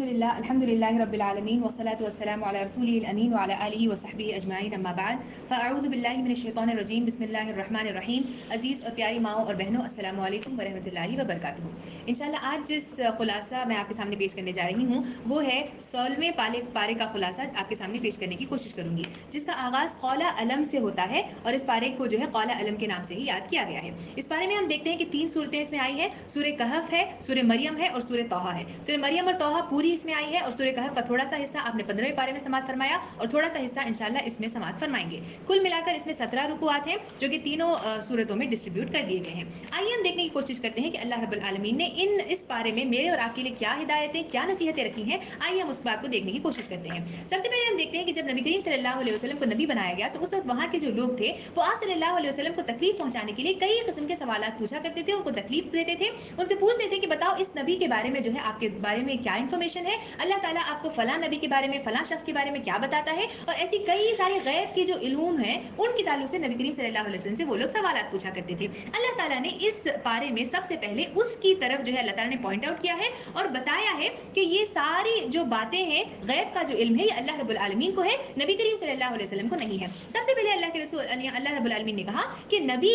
الحمد لله رب العالمين والصلاة والسلام على رسوله الأمين وعلى آله وصحبه أجمعین اما بعد فاعوذ باللہ من الشیطان الرجیم بسم اللہ الرحمن الرحیم. عزیز اور پیاری ماؤں اور بہنوں، السلام علیکم ورحمۃ اللہ وبرکاتہ. انشاءاللہ آج جس خلاصہ میں آپ کے سامنے پیش کرنے جا رہی ہوں وہ ہے 16ویں پارے کا خلاصہ آپ کے سامنے پیش کرنے کی کوشش کروں گی، جس کا آغاز قول علم سے ہوتا ہے اور اس پارے کو جو ہے قول علم کے نام سے ہی یاد کیا گیا ہے. اس پارے میں ہم دیکھتے ہیں کہ 3 صورتیں اس میں آئی ہیں. سورہ کہف ہے، سورہ مریم ہے اور سورہ طٰہٰ ہے. سورہ مریم اور طٰہٰ پوری اس میں آئی ہے اور سورہ کہف کا تھوڑا سا حصہ آپ نے 15ویں پارے میں سماعت فرمایا اور تھوڑا سا حصہ انشاءاللہ اس میں سماعت فرمائیں گے. کل ملا کر اس میں 17 رکوعات ہیں جو کہ تینوں صورتوں میں ڈسٹریبیوٹ کر دیے گئے ہیں. آئیے ہم دیکھنے کی کوشش کرتے ہیں کہ اللہ رب العالمین نے اس پارے میں میرے اور آپ کے لیے کیا ہدایتیں، کیا نصیحتیں رکھی ہیں. آئیے ہم اس بات کو دیکھنے کی کوشش کرتے ہیں. سب سے پہلے ہم دیکھتے ہیں کہ جب نبی کریم صلی اللہ علیہ وسلم کو نبی بنایا گیا تو اس وقت وہاں کے جو لوگ تھے وہ آپ صلی اللہ علیہ وسلم کو تکلیف پہنچانے کے لیے کئی قسم کے سوالات پوچھا کرتے تھے، ان کو تکلیف دیتے تھے. ان سے پوچھتے تھے کہ بتاؤ اس نبی کے بارے میں جو ہے آپ کے بارے میں کیا انفارمیشن ہے، اللہ تعالیٰ آپ کو فلاں نبی کے بارے میں، فلاں شخص کے بارے میں کیا بتاتا ہے. اور ایسی کئی سارے غیب کے جو علوم ہیں ان کے تعلق سے نبی کریم صلی اللہ علیہ وسلم سے وہ لوگ سوالات پوچھا کرتے تھے. اللہ تعالیٰ نے اس پارے میں سب سے پہلے اس کی طرف جو ہے اللہ تعالیٰ نے پوائنٹ آؤٹ کیا ہے اور بتایا ہے کہ یہ ساری جو باتیں ہیں، غیب کا جو علم ہے، یہ اللہ رب العالمین کو ہے، نبی کریم صلی اللہ علیہ وسلم کو نہیں ہے. سب سے پہلے اللہ کے رسول اللہ رب العالمین نے کہا کہ نبی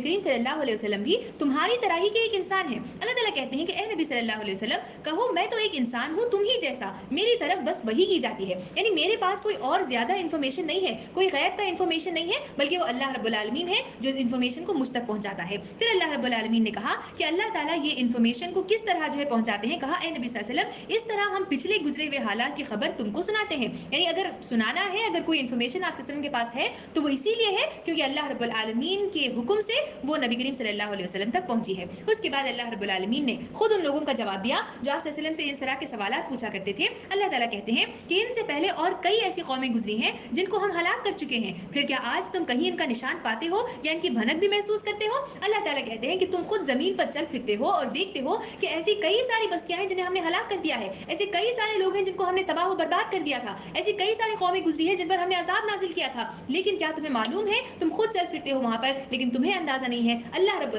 کریم صلی اللہ علیہ وسلم بھی تمہاری طرح ہی کے ایک انسان ہے. اللہ تعالیٰ کہتے ہیں کہ اے نبی صلی اللہ علیہ وسلم کہو میں تو ایک انسان ہوں تم ہی جیسا، میری طرف بس وہی کی جاتی ہے. یعنی میرے پاس کوئی اور زیادہ انفارمیشن نہیں ہے، کوئی غیب کا انفارمیشن نہیں ہے، بلکہ وہ اللہ رب العالمین ہے جو اس انفارمیشن کو مجھ تک پہنچاتا ہے. پھر اللہ رب العالمین نے کہا کہ اللہ تعالیٰ یہ انفارمیشن کو کس طرح جو ہے پہنچاتے ہیں. کہا اے نبی صلی اللہ علیہ وسلم اس طرح ہم پچھلے گزرے ہوئے حالات کی خبر تم کو سناتے ہیں. یعنی اگر سنانا ہے، اگر کوئی انفارمیشن آپ صلی اللہ علیہ وسلم کے پاس ہے تو وہ اسی لیے ہے کیونکہ اللہ رب العالمین کے حکم سے وہ نبی کریم صلی اللہ علیہ وسلم تک پہنچی ہے. اس کے بعد اللہ رب العالمین نے خود ان لوگوں کا جواب دیا جو آپ صلی اللہ علیہ وسلم سے اس طرح کے سوالات پوچھا کرتے تھے. اللہ تعالیٰ کہتے ہیں کہ ان سے پہلے اور کئی ایسی قومیں گزری ہیں جن کو ہم ہلاک کر چکے ہیں، پھر کیا آج تم کہیں ان کا نشان پاتے ہو یا ان کی بھنک بھی محسوس کرتے ہو. اللہ تعالیٰ کہتے ہیں کہ تم خود زمین پر چل پھرتے ہو اور دیکھتے ہو کہ ایسی کئی ساری بستیاں ہیں جنہیں ہم نے ہلاک کر دیا ہے، ایسے کئی سارے لوگ ہیں جن کو ہم نے تباہ و برباد کر دیا تھا، ایسی کئی ساری قومیں گزری ہیں جن پر ہم نے عذاب نازل کیا تھا. لیکن کیا تمہیں معلوم ہے، تم خود چل پھرتے ہو وہاں پر لیکن تمہیں اندازہ نہیں ہے. اللہ رب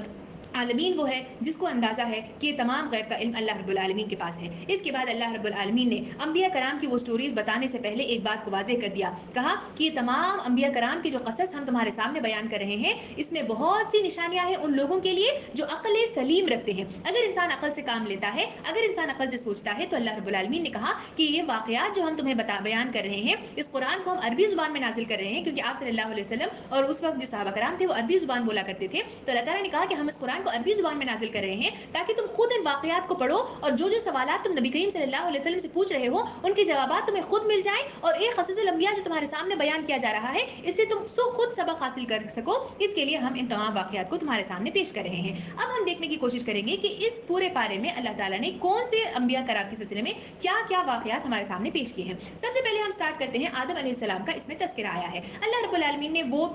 عالمین وہ ہے جس کو اندازہ ہے کہ یہ تمام غیب کا علم اللہ رب العالمین کے پاس ہے. اس کے بعد اللہ رب العالمین نے انبیاء کرام کی وہ سٹوریز بتانے سے پہلے ایک بات کو واضح کر دیا. کہا کہ یہ تمام انبیاء کرام کی جو قصص ہم تمہارے سامنے بیان کر رہے ہیں اس میں بہت سی نشانیاں ہیں ان لوگوں کے لیے جو عقل سلیم رکھتے ہیں. اگر انسان عقل سے کام لیتا ہے، اگر انسان عقل سے سوچتا ہے تو اللہ رب العالمین نے کہا کہ یہ واقعات جو ہم تمہیں بیان کر رہے ہیں، اس قرآن کو ہم عربی زبان میں نازل کر رہے ہیں کیونکہ آپ صلی اللہ علیہ وسلم اور اس وقت جو صحابہ کرام تھے وہ عربی زبان بولا کرتے تھے. تو اللہ تعالیٰ نے کہا کہ ہم اس قرآن کو عربی زبان میں نازل کر رہے ہیں تاکہ تم خود ان واقعات کو پڑھو اور جو سوالات تم نبی کریم صلی اللہ علیہ وسلم سے پوچھ رہے ہو ان کے جوابات تمہیں خود مل جائیں اور ایک قصص الانبیاء جو تمہارے سامنے بیان کیا جا رہا ہے اس سے تم خود سبق حاصل کر سکو. اس کے لیے ہم ان تمام واقعات کو تمہارے سامنے پیش کر رہے ہیں. اب ہم دیکھنے کی کوشش کریں گے کہ اس پورے پارے میں اللہ تعالیٰ نے کون سے انبیاء کرام کے سلسلے میں کیا کیا واقعات ہمارے سامنے پیش کیے ہیں. سب سے پہلے ہم سٹارٹ کرتے ہیں آدم علیہ السلام کا. اس میں تذکرہ آیا ہے. اللہ رب العالمین نے وہ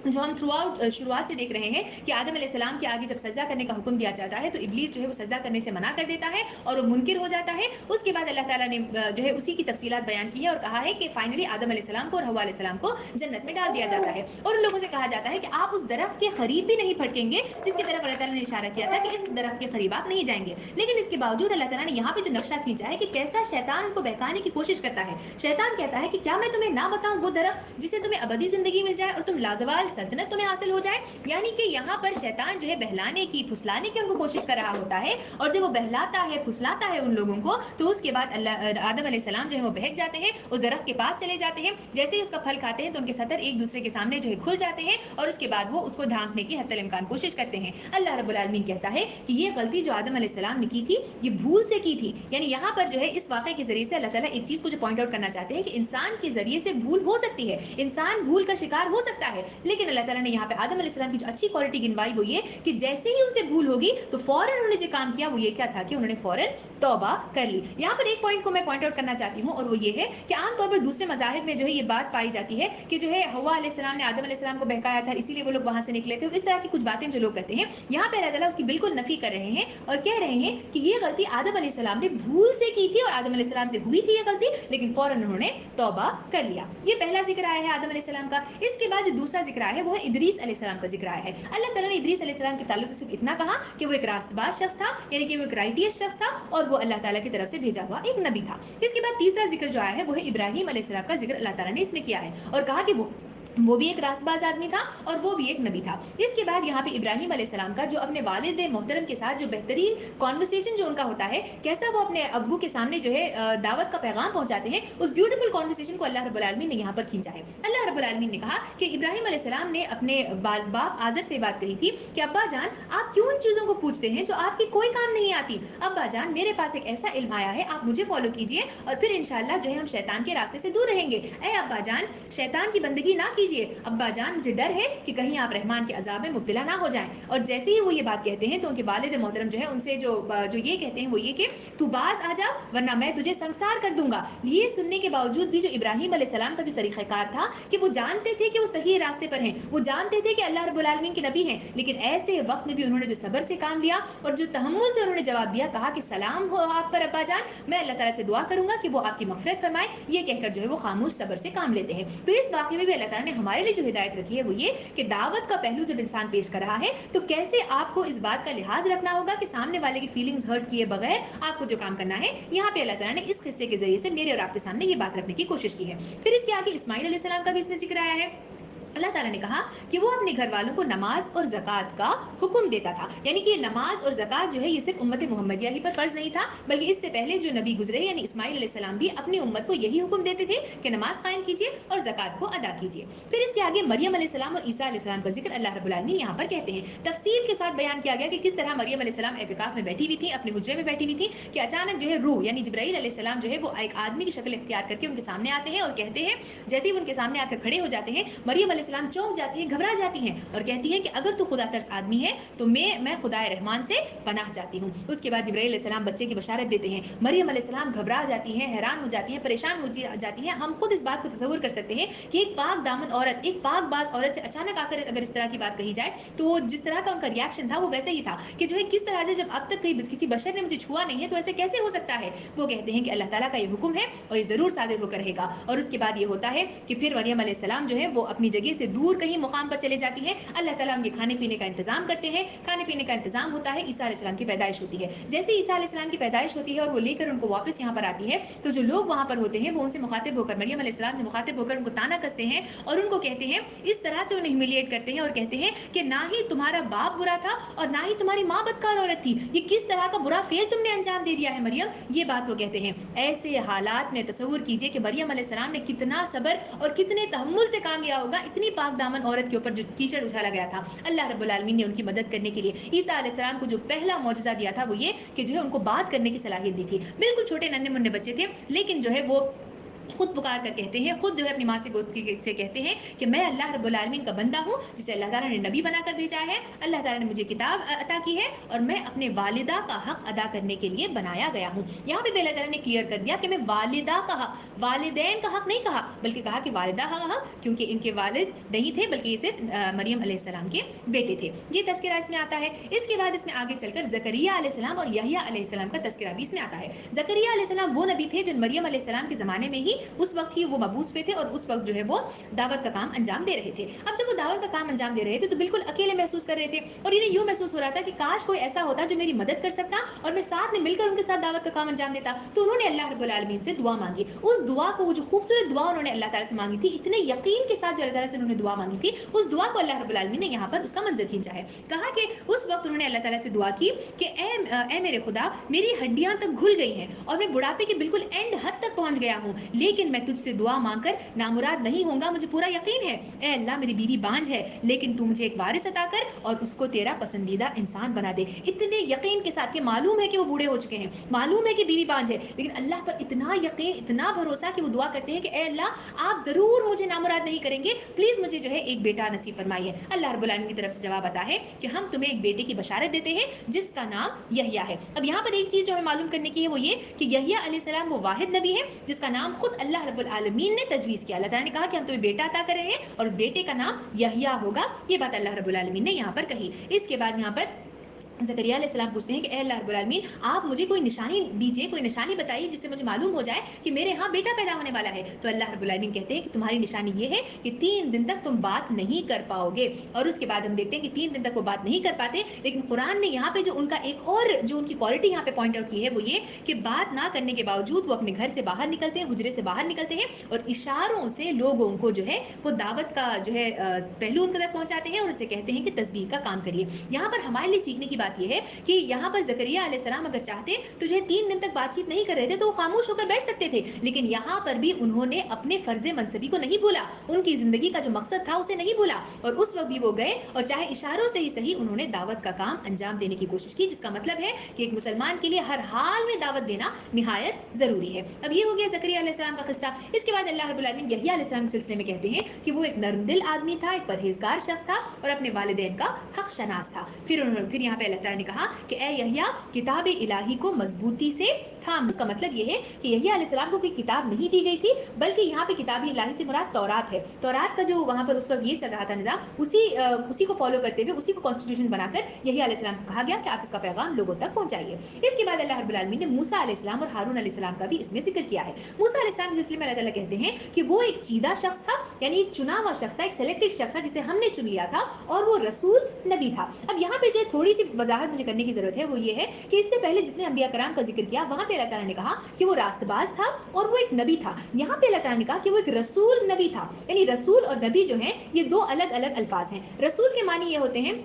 جو ہم شروعات سے دیکھ رہے ہیں کہ آدم علیہ السلام کے آگے جب سجدہ کرنے کا حکم دیا جاتا ہے تو ابلیس جو ہے وہ سجدہ کرنے سے منع کر دیتا ہے اور وہ منکر ہو جاتا ہے. اس کے بعد اللہ تعالیٰ نے جو ہے اسی کی تفصیلات بیان کی ہے اور کہا ہے کہ فائنلی آدم علیہ السلام کو اور حوا علیہ السلام کو جنت میں ڈال دیا جاتا ہے اور ان لوگوں سے کہا جاتا ہے کہ آپ اس درخت کے قریب بھی نہیں پھٹکیں گے جس کی طرف اللہ تعالیٰ نے اشارہ کیا تھا کہ اس درخت کے قریب آپ نہیں جائیں گے. لیکن اس کے باوجود اللہ تعالیٰ نے یہاں پہ جو نقشہ کھینچا ہے کہ کیسا شیطان ان کو بہکانے کی کوشش کرتا ہے. شیطان کہتا ہے کہ کیا میں تمہیں نہ بتاؤں وہ درخت جسے تمہیں ابدی زندگی مل جائے اور تم لازوال سلطنت تمہیں حاصل ہو جائے. یعنی کہ یہاں پر شیطان جو ہے بہلانے کی، پھسلانے کی ان کو کوشش کر رہا ہوتا ہے اور جب وہ بہلاتا ہے، پھسلاتا ہے ان لوگوں کو تو اس کے بعد آدم علیہ السلام جو ہے وہ بہک جاتے ہیں، اس درخت کے پاس چلے جاتے ہیں. جیسے ہی اس کا پھل کھاتے ہیں تو ان کے سطر ایک دوسرے کے سامنے جو ہے کھل جاتے ہیں اور اس کے بعد وہ اس کو ڈھانکنے کی حتی الامکان کوشش کرتے ہیں. اللہ رب العالمین کہتا ہے کہ یہ غلطی جو آدم علیہ السلام نے کی تھی یہ بھول سے کی تھی. یعنی یہاں پر جو ہے اس واقعے کے ذریعے سے اللہ تعالیٰ ایک چیز کو جو پوائنٹ آؤٹ کرنا چاہتے ہیں کہ انسان کے ذریعے سے بھول ہو سکتی ہے، انسان بھول کا شکار ہو سکتا ہے. لیکن اللہ تعالیٰ نے یہاں پہ آدم علیہ السلام کی جو اچھی کوالٹی گنوائی وہ یہ کہ جیسے ہی ان سے بھول ہوگی تو فوراً انہوں نے جو کام کیا وہ یہ کیا تھا کہ انہوں نے فوراً توبہ کر لی. یہاں پر ایک پوائنٹ کو میں پوائنٹ آؤٹ کرنا چاہتی ہوں اور وہ یہ ہے کہ عام طور پر دوسرے مذاہب میں جو ہے یہ بات پائی جاتی ہے کہ جو ہے حوا علیہ السلام نے آدم علیہ السلام کو بہکایا تھا اسی لیے وہ لوگ وہاں سے نکلے تھے اور اس طرح کی کچھ باتیں جو لوگ کرتے ہیں. یہاں پہ اللہ تعالیٰ اس کی بالکل نفی کر رہے ہیں اور کہہ رہے ہیں کہ یہ غلطی آدم علیہ السلام نے بھول سے کی تھی اور آدم علیہ السلام سے ہوئی تھی یہ غلطی لیکن فوراً انہوں نے توبہ کر لیا. یہ پہلا ذکر آیا ہے آدم علیہ السلام کا. اس کے بعد جو دوسرا ذکر आया है वो है इदरीस अलैहिस्सलाम का जिक्र आया है। अल्लाह ताला ने इदरीस अलैहिस्सलाम के ताल्लुक से सिर्फ इतना कहा कि वो एक रास्तबाज शख्स था, यानी कि वो एक राइटियस शख्स था और वो अल्लाह ताला की तरफ से भेजा हुआ एक नबी था। इसके बाद तीसरा जिक्र जो आया है वो है इब्राहिम अलैहिस्सलाम का जिक्र अल्लाह ताला ने इसमें किया है और कहा कि वो भी एक रास्तबाज आदमी था और वो भी एक नबी था। इसके बाद यहाँ पे इब्राहिम अलैहिस्सलाम का जो अपने वालिद मोहतरम के साथ जो बेहतरीन कॉन्वर्सेशन जो उनका होता है, कैसा वो अपने अब्बू के सामने जो है दावत का पैगाम पहुंचाते हैं, उस ब्यूटीफुल कॉन्वर्सेशन को अल्लाह रब्बुल आलमीन ने यहाँ पर खींचा है। अल्लाह रब्बुल आलमीन ने कहा कि इब्राहिम अलैहिस्सलाम ने अपने बाप आजर से बात कही थी कि अब्बा जान आप क्यों इन चीज़ों को पूछते हैं जो आपकी कोई काम नहीं आती। अब्बा जान मेरे पास एक ऐसा इल्म आया है, आप मुझे फॉलो कीजिए और फिर इंशाल्लाह जो है हम शैतान के रास्ते से दूर रहेंगे। ऐ अब्बा जान शैतान की बंदगी ना कीजिए, अब्बा जान मुझे डर है कि कहीं आप रहमान के अजाब में मुब्तला ना हो जाएं। और जैसे ही वो ये बात कहते हैं तो उनके वालिद मोहतरम जो है उनसे जो ये कहते हैं वो ये कि तू बाज आ जा वरना मैं तुझे संसार कर दूंगा। ये सुनने के बावजूद भी जो इब्राहिम अलैहिस्सलाम का जो तरीक़ाकार था कि वो जानते थे कि वो सही रास्ते पर हैं, वो जानते थे कि अल्लाह रब्बुल आलमीन के नबी हैं, लेकिन ऐसे वक्त में भी उन्होंने जो सब्र से काम लिया और जो तहम्मुल से उन्होंने जवाब दिया, कहा कि सलाम हो आप पर अब्बा जान, मैं अल्लाह ताला से दुआ करूंगा कि वो आपकी मग़फ़िरत फरमाए, ये कहकर जो है वो खामोश सब्र से काम लेते हैं। तो इस वाक़े में भी अल्लाह ताला ने हमारे लिए जो हिदायत रखी है वो ये कि दावत का पहलू जब इंसान पेश कर रहा है तो कैसे आपको इस बात का लिहाज रखना होगा कि सामने वाले की फीलिंग्स हर्ट किए बगैर आपको जो काम करना है। यहाँ पे अल्लाह ताला ने इस किस्से के जरिए से मेरे और आपके सामने ये बात रखने की कोशिश की है। फिर इसके आगे इस्माइल अलैहिस्सलाम का भी इसमें जिक्र आया है। अल्लाह ताला ने कहा कि वो अपने घर वालों को नमाज और ज़कात का हुक्म देता था, यानी कि नमाज और ज़कात जो है ये सिर्फ उम्मत मोहम्मदिया ही पर फ़र्ज़ नहीं था, बल्कि इससे पहले जो नबी गुजरे यानी इस्माइल अलैहिस्सलाम भी अपनी उम्मत को यही हुक्म देते थे कि नमाज कायम कीजिए और ज़कात को अदा कीजिए। फिर इसके आगे मरियम अलैहिस्सलाम और ईसा अलैहिस्सलाम का जिक्र अल्लाह रब्बुल आलमीन यहाँ पर कहते हैं। तफसील के साथ बयान किया गया कि किस तरह मरियम अलैहिस्सलाम एतिकाफ में बैठी हुई थी, अपने हुजरे में बैठी हुई थी कि अचानक जो है रूह यानी जिब्राइल अलैहिस्सलाम जो है वो एक आदमी की शक्ल इख्तियार करके उनके सामने आते हैं और कहते हैं, जैसे ही उनके सामने आकर खड़े हो जाते हैं, मरियम अलैहिस्सलाम चौंक जाती हैं, घबरा जाती हैं और कहती हैं कि अगर तू खुदा तरस आदमी है तो मैं खुदाए रहमान से पनाह चाहती हूँ। उसके बाद जिब्राइल अलैहिस्सलाम बच्चे की बशारत देते हैं। मरियम अलैहिस्सलाम घबरा जाती हैं, हैरान हो जाती हैं, परेशान हो जाती हैं। हम खुद इस बात को तसव्वुर कर सकते हैं कि एक पाक दामन औरत, एक पाक बाज औरत से अचानक आकर अगर इस तरह की बात कही जाए तो जिस तरह का उनका रिएक्शन था वो वैसे ही था कि जो है किस तरह से जब अब तक किसी बशर ने मुझे छुआ नहीं है तो ऐसे कैसे हो सकता है। वो कहते हैं कि अल्लाह ताला का ये हुक्म है और ये ज़रूर सादिर होकर रहेगा। और उसके बाद ये होता है कि फिर मरियम अलैहिस्सलाम जो है वो अपनी जगह से दूर कहीं मुकाम पर चले जाती हैं। अल्लाह ताला उनके खाने पीने का इंतजाम करते हैं। खाने पीने का इंतजाम होता है, ईसा अलैहिस्सलाम की पैदाइश होती है। जैसे ईसा अलैहिस्सलाम की पैदाइश होती है और वो लेकर उनको वापस यहाँ पर आती है तो जो लोग वहाँ पर होते हैं वो उनसे मुखातिब होकर, मरियम अलैहिस्सलाम से मुखातिब होकर उनको ताना कसते हैं और उनको कहते हैं, इस तरह से उन्हें ह्यूमिलिएट करते हैं और कहते हैं कि ना ही तुम्हारा बाप बुरा था और ना ही तुम्हारी माँ बदकार औरत थी, ये किस तरह का बुरा फेल तुमने अंजाम दे दिया है मरियम, ये बात वो कहते हैं। ऐसे हालात में तसव्वुर कीजिए कि मरियम अलैहिस्सलाम ने कितना सब्र और कितने तहम्मुल से काम लिया होगा। इतनी पाक दामन औरत के ऊपर जो कीचड़ उछाला गया था, अल्लाह रब्बुल आलमीन ने उनकी मदद करने के लिए ईसा अलैहिस्सलाम को जो पहला मौजज़ा दिया था वो ये कि जो है उनको बात करने की सलाहियत दी थी। बिल्कुल छोटे नन्हे मुन्ने बच्चे थे, लेकिन जो है वो खुद पुकार कर कहते हैं, खुद जो है अपनी माँ से गोद से कहते हैं कि मैं अल्लाह रब्बुल आलमीन का बंदा हूँ जिसे अल्लाह ताला ने नबी बनाकर भेजा है। अल्लाह ताला ने मुझे किताब अता की है और मैं अपने वालिदा का हक अदा करने के लिए बनाया गया हूँ। यहाँ पे अल्लाह ताला ने क्लियर कर दिया कि मैं वालिदा का हक, वालिदैन का हक नहीं कहा बल्कि कहा कि वालिदा का हक, क्योंकि इनके वालिद नहीं थे बल्कि ये सिर्फ मरियम अलैहिस्सलाम के बेटे थे। ये तस्करा इसमें आता है। इसके बाद इसमें आगे चलकर ज़करिया अलैहिस्सलाम और यहया अलैहिस्सलाम का तस्करा भी इसमें आता है। ज़करिया अलैहिस्सलाम वो नबी थे जो मरियम अलैहिस्सलाम के ज़माने में ही उस वक्त ही वो मबूस पे थे और उस वक्त जो है वो दावत का काम अंजाम दे रहे थे। अब जब वो दावत का काम अंजाम दे रहे थे तो बिल्कुल अकेले महसूस कर रहे थे और इन्हें यूँ महसूस हो रहा था कि काश कोई ऐसा होता जो मेरी मदद कर सकता और मैं साथ में मिलकर उनके साथ दावत का काम अंजाम देता। तो उन्होंने अल्लाह रब्बुल आलमीन से दुआ मांगी। उस दुआ को, वो जो खूबसूरत दुआ उन्होंने अल्लाह ताला से मांगी थी, इतने यकीन के साथ जो अल्लाह ताला से उन्होंने दुआ मांगी थी, उस दुआ को अल्लाह रब्बुल आलमीन ने यहाँ पर उसका मंजर खींचा है। कहा कि उस वक्त उन्होंने अल्लाह ताला से दुआ की कि ए मेरे खुदा, मेरी हड्डियां तक घुल गई हैं और मैं बुढ़ापे के बिल्कुल एंड हद तक पहुंच गया हूँ, लेकिन मैं तुझसे दुआ मांगकर नामुराद नहीं होऊंगा, मुझे पूरा यकीन है। ए अल्लाह, मेरी बीवी बांझ है लेकिन तू मुझे एक वारिस अता कर और उसको तेरा पसंदीदा इंसान बना दे। इतने यकीन के साथ कि मालूम है कि वो बूढ़े हो चुके हैं, मालूम है कि बीवी बांझ है, लेकिन अल्लाह पर इतना यकीन, इतना भरोसा कि वो दुआ करते हैं कि ए अल्लाह, आप जरूर मुझे नामुराद नहीं करेंगे, प्लीज मुझे जो है एक बेटा नसीब फरमाइए। अल्लाह रब्बुल आलमीन की तरफ से जवाब आता है कि हम तुम्हें एक बेटे की बशारत देते हैं जिसका नाम यहया है। अब यहाँ पर एक चीज जो हमें मालूम करने की है वो ये कि यहया अलैहिस्सलाम वो वाहिद नबी है जिसका नाम खुद अल्लाह रब्बुल आलमीन ने तजवीज़ किया। अल्लाह ताला ने कहा कि हम तुम्हें बेटा अता कर रहे हैं और उस बेटे का नाम यहया होगा। ये बात अल्लाह रब्बुल आलमीन ने यहाँ पर कही। इसके बाद यहाँ पर ज़करिया अलैहिस्सलाम पूछते हैं कि ए अल्लाह रब्बुल आलमीन, आप मुझे कोई निशानी दीजिए, कोई निशानी बताइए जिससे मुझे मालूम हो जाए कि मेरे यहाँ बेटा पैदा होने वाला है। तो अल्लाह रब्बुल आलमीन कहते हैं कि तुम्हारी निशानी ये है कि 3 दिन तक तुम बात नहीं कर पाओगे। और उसके बाद हम देखते हैं कि 3 दिन तक वो बात नहीं कर पाते, लेकिन कुरान ने यहाँ पे जो उनका एक और जो उनकी क्वालिटी यहाँ पे पॉइंट आउट की है वो ये कि बात ना करने के बावजूद वो अपने घर से बाहर निकलते हैं, हुजरे से बाहर निकलते हैं और इशारों से लोगों को जो है वो दावत का जो है पहलू उनके तक पहुंचाते हैं और उनसे कहते हैं कि तस्बीह का काम करिए। यहाँ पर हमारे लिए सीखने की बात यह है कि यहाँ पर ज़करिया अलैहिस्सलाम अगर चाहते तो जो है 3 दिन तक बातचीत नहीं कर रहे थे तो वो खामोश होकर बैठ सकते थे, लेकिन यहाँ पर भी उन्होंने अपने फर्ज मनसबी को नहीं भूला, उनकी जिंदगी का जो मकसद था उसे नहीं भूला और उस वक्त भी वो गए और चाहे इशारों से ही सही उन्होंने दावत का काम अंजाम देने की कोशिश की, जिसका मतलब है कि एक मुसलमान के लिए हर हाल में दावत देना निहायत जरूरी है। अब ये हो गया ज़करिया अलैहिस्सलाम का किस्सा। इसके बाद अल्लाह रब्बुल आलमीन यहया अलैहिस्सलाम के सिलसिले में कहते हैं कि वो एक नरमदिल आदमी था, एक परहेजगार शख्स था और अपने वालिदैन का हक शनास था। फिर यहाँ पे अल्लाह ताला ने कहा कि ए यहया, किताब इलाही को मजबूती से थाम। इसका मतलब ये है कि यहया अलैहिस्सलाम को कोई किताब नहीं दी गई थी, बल्कि यहाँ पे किताब इलाही से मुराद तौरात है। तौरात का जो वहाँ पर उस वक्त ये चल रहा था निज़ाम, उसी को फॉलो करते हुए उसी को कॉन्स्टिट्यूशन बनाकर यहया अलैहिस्सलाम को कहा गया कि आप इसका पैगाम लोगों तक पहुंचाइए। इसके बाद अल्लाह रब्बुल आलमीन ने मूसा अलैहिस्सलाम और हारून अलैहिस्सलाम का भी इसमें जिक्र किया है। मूसा अलैहिस्सलाम के सिलसिले में अल्लाह ताला कहते हैं कि वो एक चीदा शख्स था, यानी एक चुना हुआ शख्स था, एक सेलेक्टेड शख्स था जिसे हमने चुन लिया था और वो रसूल नबी था। अब यहाँ पे जो थोड़ी सी वजाहत मुझे करने की जरूरत है वो ये है कि इससे पहले जितने अंबिया कराम का जिक्र किया वहां पे अल्लाह ताला ने कहा कि वो रास्तबाज था और वो एक नबी था। यहाँ पे अल्लाह ताला ने कहा कि वो एक रसूल नबी था, यानी रसूल और नबी जो है ये दो अलग अलग अल्फाज हैं। रसूल के मानी ये होते हैं,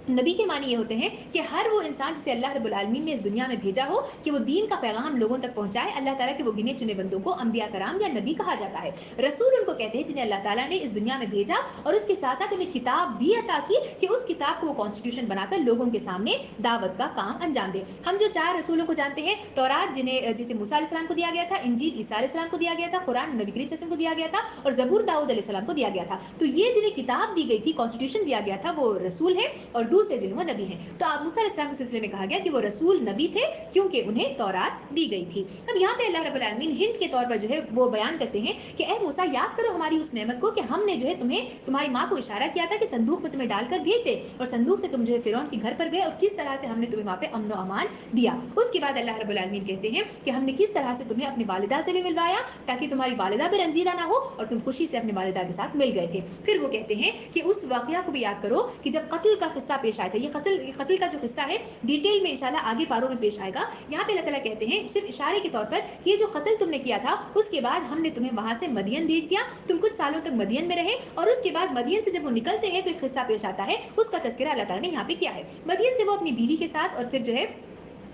नबी के मानी ये होते हैं कि हर वो इंसान जिसे अल्लाह रब्बुल आलमीन ने इस दुनिया में भेजा हो कि वो दीन का पैगाम लोगों तक पहुंचाए। अल्लाह ताला के वो गिने चुने बंदों को अंबिया कराम या नबी कहा जाता है। रसूल उनको कहते हैं जिन्हें अल्लाह ताला ने इस दुनिया में भेजा और उसके साथ साथ उन्हें किताब भी अता की कि उस किताब को वो कॉन्स्टिट्यूशन बनाकर लोगों के सामने दावत का काम अंजाम दे। हम जो 4 रसूलों को जानते हैं, तौरात जिसे मूसा अलैहिस्सलाम को दिया गया था, इंजील ईसा अलैहिस्सलाम को दिया गया था, कुरान नबी करीम सल्लल्लाहु अलैहि वसल्लम को दिया गया था और ज़बूर दाऊद अलैहिस्सलाम को दिया गया था। तो ये जिन्हें किताब दी गई थी, कॉन्स्टिट्यूशन दिया गया था, वो रसूल है और दूसरे जो है वो नबी है। तो आप मूसा अलैहिस्सलाम के सिलसिले में कहा गया कि वो रसूल नबी थे क्योंकि उन्हें तौरात दी गई थी। अब यहाँ पे अल्लाह रब्बुल आलमीन हिंट के तौर पर जो है वो बयान करते हैं कि ए मूसा, याद करो हमारी उस नेमत को कि हमने जो है तुम्हें, तुम्हारी माँ को इशारा किया था कि संदूक में तुम्हें डालकर भेज दे और संदूक से तुम जो है फिरौन के घर पर गए और किस तरह से हमने तुम्हें वहाँ पे अमन अमान दिया। उसके बाद अल्लाह रब्बुल आलमीन कहते हैं कि हमने किस तरह से तुम्हें अपनी वालिदा से भी मिलवाया ताकि तुम्हारी वालिदा भी रंजीदा ना हो और तुम खुशी से अपनी वालिदा के साथ मिल गए थे। फिर वो कहते हैं कि उस वाकया को भी याद करो कि जब कत्ल का किस्सा पेश आया था। ये कत्ल का जो किस्सा है डिटेल में इंशाल्लाह आगे पारों में पेश आएगा। यहाँ पे अल्लाह ताला कहते हैं सिर्फ इशारे के तौर पर कि ये जो कत्ल तुमने किया था उसके बाद हमने तुम्हें वहां से मदियन भेज दिया, तुम कुछ सालों तक मदियन में रहे और उसके बाद मदियन से जब वो निकलते हैं तो एक किस्सा पेश आता है, उसका तज़किरा अल्लाह ताला ने यहाँ पे किया है। मदियन से वो अपनी बीवी के साथ और फिर जो है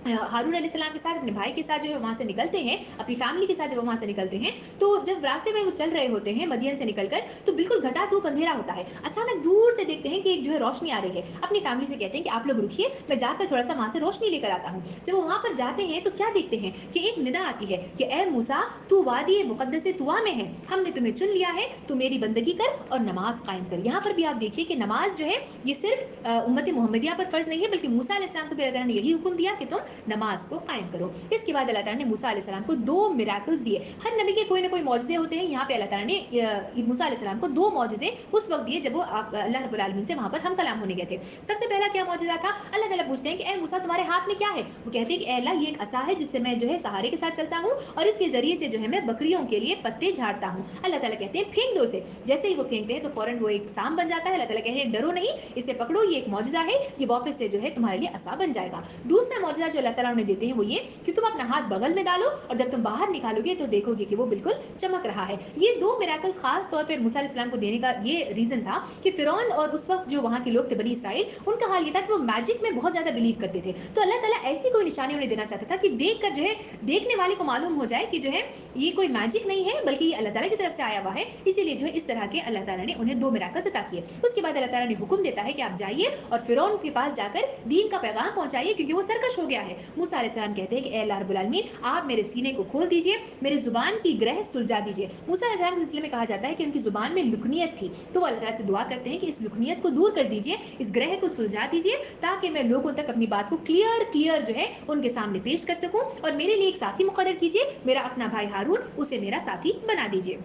हारून अलैहिस्सलाम के साथ, अपने भाई के साथ जो है वहाँ से निकलते हैं, अपनी फैमिली के साथ जब वहाँ से निकलते हैं तो जब रास्ते में वो चल रहे होते हैं मदियन से निकलकर तो बिल्कुल घटाटूप अंधेरा होता है। अचानक दूर से देखते हैं कि एक जो है रोशनी आ रही है। अपनी फैमिली से कहते हैं कि आप लोग रुकिए, मैं जाकर थोड़ा सा वहाँ से रोशनी लेकर आता हूँ। जब वो वहाँ पर जाते हैं तो क्या देखते हैं कि एक निदा आती है कि ए मूसा, तू वादी मुकद्दस तुआ में है, हमने तुम्हें चुन लिया है, तू मेरी बंदगी कर और नमाज कायम कर। यहाँ पर भी आप देखिए कि नमाज जो है ये सिर्फ उम्मत मोहम्मदिया पर फर्ज नहीं है, बल्कि मूसा अलैहिस्सलाम को भी अल्लाह ने यही हुक्म दिया कि तुम नमाज को कायम करो। इसके बाद अल्लाह ताला ने मूसा अलैहिस्सलाम को 2 मिराकल्स दिए। हर नबी के कोई ना कोई मौजज़े होते हैं। यहाँ पे अल्लाह ताला ने मूसा अलैहिस्सलाम को 2 मौजज़े उस वक्त दिए जब वो अल्लाह रब्बुल आलमीन से वहाँ पर हम कलाम होने गए थे। सबसे पहला क्या मौजज़ा था? अल्लाह ताला पूछते हैं कि ए मूसा, तुम्हारे हाथ में क्या है? वो कहते हैं कि ए अल्लाह, ये एक असा है जिससे मैं जो है सहारे के साथ चलता हूँ और इसके जरिए से जो है मैं बकरियों के लिए पत्ते झाड़ता हूँ। अल्लाह ताला कहते हैं फेंक दो इसे। जैसे ही वो फेंकते हैं तो फौरन वो एक सांप बन जाता है। अल्लाह ताला कहते हैं डरो नहीं, इसे पकड़ो, ये एक मौजज़ा है, ये वापस से जो है तुम्हारे लिए असा बन जाएगा। दूसरा मौजज़ा जो अल्लाह ताला उन्हें देते हैं वो ये कि तुम अपना हाथ बगल में डालो और जब तुम बाहर निकालोगे तो देखोगे कि वो बिल्कुल चमक रहा है। ये 2 मिराकल्स खास तौर पे मूसा अलैहिस्सलाम को देने का ये रीजन था कि फिरौन और उस वक्त जो वहाँ के लोग थे बनी इसराइल, उनका हाल ये था कि वो मैजिक में बहुत ज्यादा बिलीव करते थे। तो अल्लाह ताला ऐसी कोई निशानी उन्हें देना चाहता था कि देख कर जो है देखने वाले को मालूम हो जाए कि जो है ये कोई मैजिक नहीं है बल्कि ये अल्लाह ताला की तरफ से आया हुआ है। इसीलिए जो है इस तरह के अल्लाह ताला ने उन्हें 2 मिराकल्स अता किए। उसके बाद अल्लाह ताला ने हुक्म देता है कि आप जाइए और फिरौन के पास जाकर दीन का पैगाम पहुंचाइए क्योंकि वो सरकश हो गया है। मूसा अलैहिस्सलाम कहते हैं कि ए अल्लाह रब्बुल आलमीन, आप मेरे सीने को खोल दीजिए, मेरी जुबान की ग्रह सुलझा दीजिए। मूसा अलैहिस्सलाम के सिलसिले में कहा जाता है कि उनकी जुबान में लुकनियत थी, तो वो अल्लाह से दुआ करते हैं कि इस लुकनियत को दूर कर दीजिए, इस ग्रह को सुलझा दीजिए ताकि मैं लोगों तक अपनी बात को क्लियर जो है उनके सामने पेश कर सकूं और मेरे लिए एक साथी मुकर्रर कीजिए, मेरा अपना भाई हारून, उसे मेरा साथी बना दीजिए।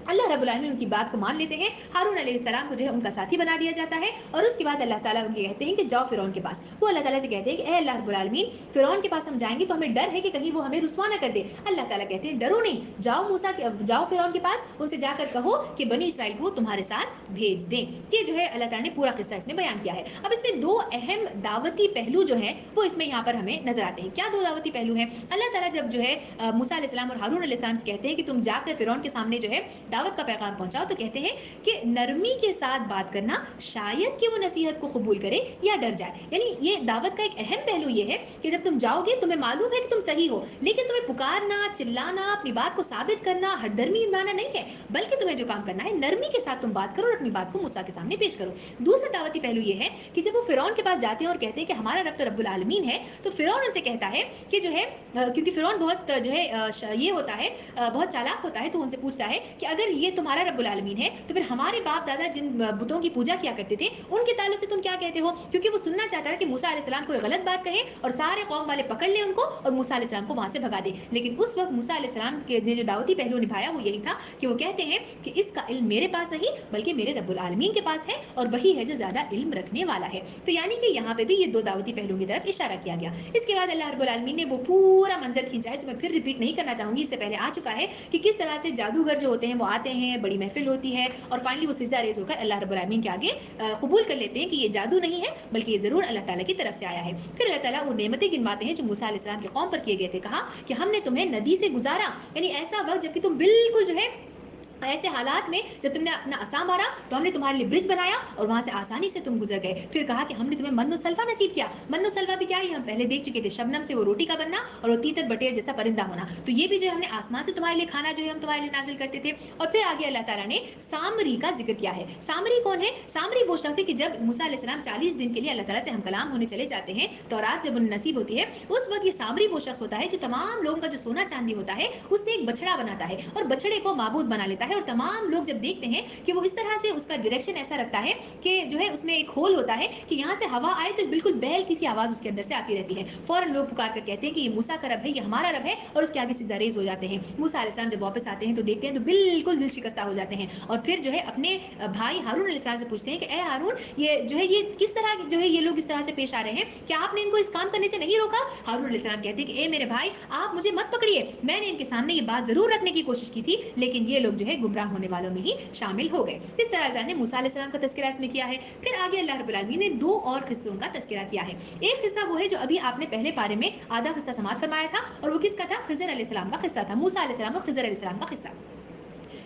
اللہ रब्बुल आलमीन उनकी बात को मान लेते हैं, हारून अलैहिस्सलाम को जो है उनका साथी बना दिया जाता है, और उसके बाद अल्लाह ताला उनको कहते हैं कि जाओ फिरौन के पास। वो अल्लाह ताला से कहते हैं कि ए अल्लाह रब्बुल आलमीन, फिरौन के पास हम जाएंगे तो हमें डर है कि कहीं वो हमें रुसवा ना कर दे। अल्लाह ताला कहते हैं डरो नहीं, जाओ फिरौन के पास, उनसे जाकर कहो कि बनी इसराइल को तुम्हारे साथ भेज दें। ये जो है अल्लाह ताला ने पूरा किस्सा इसमें बयान किया है। अब इसमें दो अहम दावती पहलू जो हैं वो इसमें यहाँ पर हमें नजर आते हैं। क्या दो दावती पहलू हैं? अल्लाह ताला जब जो है मूसा अलैहिस्सलाम और हारून अलैहिस्सलाम से कहते हैं कि तुम जाकर फिरौन के सामने जो है दावत का पैगाम पहुंचाओ, तो कहते हैं कि नरमी के साथ बात करना, शायद कि वो नसीहत को कबूल करे या डर जाए। यानी ये दावत का एक अहम पहलू ये है कि जब तुम जाओगे, तुम्हें मालूम है कि तुम सही हो, लेकिन तुम्हें पुकारना, चिल्लाना, अपनी बात को साबित करना, हरदर्मी निभाना नहीं है, बल्कि तुम्हें जो काम करना है नरमी के साथ तुम बात करो और अपनी बात को मूसा के सामने पेश करो। दूसरा दावती पहलू ये है कि जब वो फिरौन के पास जाते हैं और कहते हैं कि हमारा रब तो रब्बुल आलमीन है, तो फिरौन उनसे कहता है कि जो है क्योंकि फिरौन बहुत जो है ये होता है, बहुत चालाक होता है, तो उनसे पूछता है कि अगर ये तुम्हारा रब्बुल आलमीन है तो फिर हमारे बाप दादा जिन बुतों की पूजा किया करते थे उनके ताल्लुक से तुम क्या कहते हो? क्योंकि वो सुनना चाहता है कि मूसा अलैहिस्सलाम कोई गलत बात कहे और सारे कौम वाले पकड़ ले उनको और मूसा अलैहिस्सलाम को वहां से भगा दे। लेकिन उस वक्त मूसा अलैहिस्सलाम के ने जो दावती पहलू निभाया वो यही था कि वो कहते हैं कि इसका इल्म मेरे पास नहीं बल्कि मेरे रब्बुल आलमीन के पास है, और वही है जो ज्यादा इल्म रखने वाला है। तो यानी कि यहाँ पे भी ये दो दावती पहलुओं की तरफ इशारा किया गया। इसके बाद अल्लाह रब्बुल आलमीन ने वो पूरा मंजर खींचा है जो मैं फिर रिपीट नहीं करना चाहूंगी, इससे पहले आ चुका है, कि किस तरह से जादूगर जो होते हैं वो आते हैं, बड़ी महफिल होती है, और फाइनली वो सिजदा रेज होकर अल्लाह रब्बुल आलमीन के आगे कबूल कर लेते हैं कि ये जादू नहीं है बल्कि ये जरूर अल्लाह ताला की तरफ से आया है। फिर अल्लाह ताला वो नेमतें गिनवाते हैं जो मूसा अलैहिस्सलाम के कौम पर किए गए थे। कहा कि हमने तुम्हें नदी से गुजारा, यानी ऐसा वक्त जबकि तुम बिल्कुल जो है ऐसे हालात में जब तुमने अपना असा मारा तो हमने तुम्हारे लिए ब्रिज बनाया और वहां से आसानी से तुम गुजर गए। फिर कहा कि हमने तुम्हें मन्नो सल्वा नसीब किया। मन्नो सल्वा भी क्या है, हम पहले देख चुके थे, शबनम से वो रोटी का बनना और वो तीतर बटेर जैसा परिंदा होना। तो ये भी जो हमने आसमान से तुम्हारे लिए खाना जो है हम तुम्हारे लिए नाजिल करते थे। और फिर आगे अल्लाह ताला ने सामरी का जिक्र किया है। सामरी कौन है? सामरी वो शख्स है कि जब मूसा अलैहिस्सलाम 40 दिन के लिए अल्लाह ताला से हम कलाम होने चले जाते हैं, तौरात जब उन्हें नसीब होती है, उस वक्त ये सामरी वो शख्स होता है जो तमाम लोगों का जो सोना चांदी होता है उससे एक बछड़ा बनाता है और बछड़े को माबूद बना लेता है। और तमाम लोग जब देखते हैं कि वो इस तरह से उसका डायरेक्शन ऐसा रखता है कि जो है उसमें एक होल होता है कि यहाँ से हवा आए तो बिल्कुल बैल की सी आवाज उसके अंदर से आती रहती है, फौरन लोग पुकार कर कहते हैं कि ये मूसा का रब है, ये हमारा रब है, और उसके आगे सीधा रेज हो जाते हैं। मूसा अलैहिस्सलाम जब वापस आते हैं तो देखते हैं तो बिल्कुल दिल शिकस्ता हो जाते हैं, और फिर जो है अपने भाई हारून अलैहिस्सलाम से पूछते हैं कि ए हारून, ये जो है ये किस तरह जो है ये लोग इस तरह से पेश आ रहे हैं, क्या आपने इनको इस काम करने से नहीं रोका? हारून अलैहिस्सलाम कहते हैं कि ए मेरे भाई, आप मुझे मत पकड़िए, मैंने इनके सामने ये बात जरूर रखने की कोशिश की थी, लेकिन ये लोग जो है गुमराह होने वालों में ही शामिल हो गए। इस तरह अल्लाह ने मूसा अलैहिस्सलाम का तज़किरा इसमें किया है। फिर आगे अल्लाह रब्बुल आलमीन ने दो और किस्सों का तज़किरा किया है। एक किस्सा वो है जो अभी आपने पहले पारे में आधा किस्सा समाप्त फरमाया था, और वो किसका था? खिज़र अलैहिस्सलाम का किस्सा था, मूसा अलैहिस्सलाम और खिज़र अलैहिस्सलाम का किस्सा।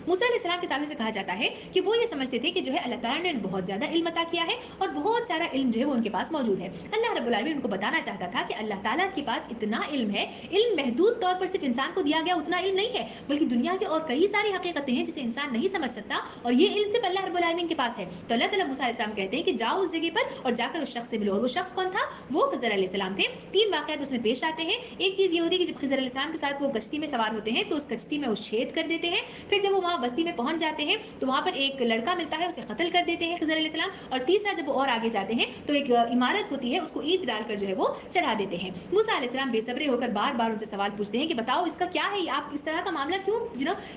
मूसा अलैहिस्सलाम के ताल्लुक से कहा जाता है कि वो ये समझते थे कि जो है अल्लाह ताला ने बहुत ज्यादा इल्म अता किया है और बहुत सारा इल्म जो है वो उनके पास मौजूद है। अल्लाह रब्बुल आलमीन उनको बताना चाहता था कि अल्लाह ताला के पास इतना इल्म है, इल्म महदूद तौर पर सिर्फ इंसान को दिया गया उतना इल्म नहीं है, बल्कि दुनिया की और कई सारी हकीकतें हैं जिसे इंसान नहीं समझ सकता, और ये इल्म सिर्फ अल्लाह रब्बुल आलमीन के पास है। तो अल्लाह ताला मूसा अलैहिस्सलाम कहते हैं कि जाओ उस जगह पर और जाकर उस शख्स से मिलो। और वो शख्स कौन था? वो खिज़र अलैहिस्सलाम थे। तीन वाक़यात उसमें पेश आते हैं। एक चीज ये होती है कि जब खिज़र अलैहिस्सलाम के साथ वो कश्ती में सवार होते हैं तो उस कश्ती में वो छेद कर देते हैं। फिर जब वो वहां बस्ती में पहुंच जाते हैं तो वहां पर एक लड़का मिलता है, उसे कत्ल कर देते हैं खिज़र अलैहिस्सलाम। और तीसरा जब वो और आगे जाते हैं तो एक इमारत होती है, उसको ईंट डालकर जो है वो चढ़ा देते हैं। मूसा अलैहिस्सलाम बेसब्रे होकर बार बार उनसे सवाल पूछते हैं कि बताओ इसका क्या है, आप इस तरह का मामला क्यों,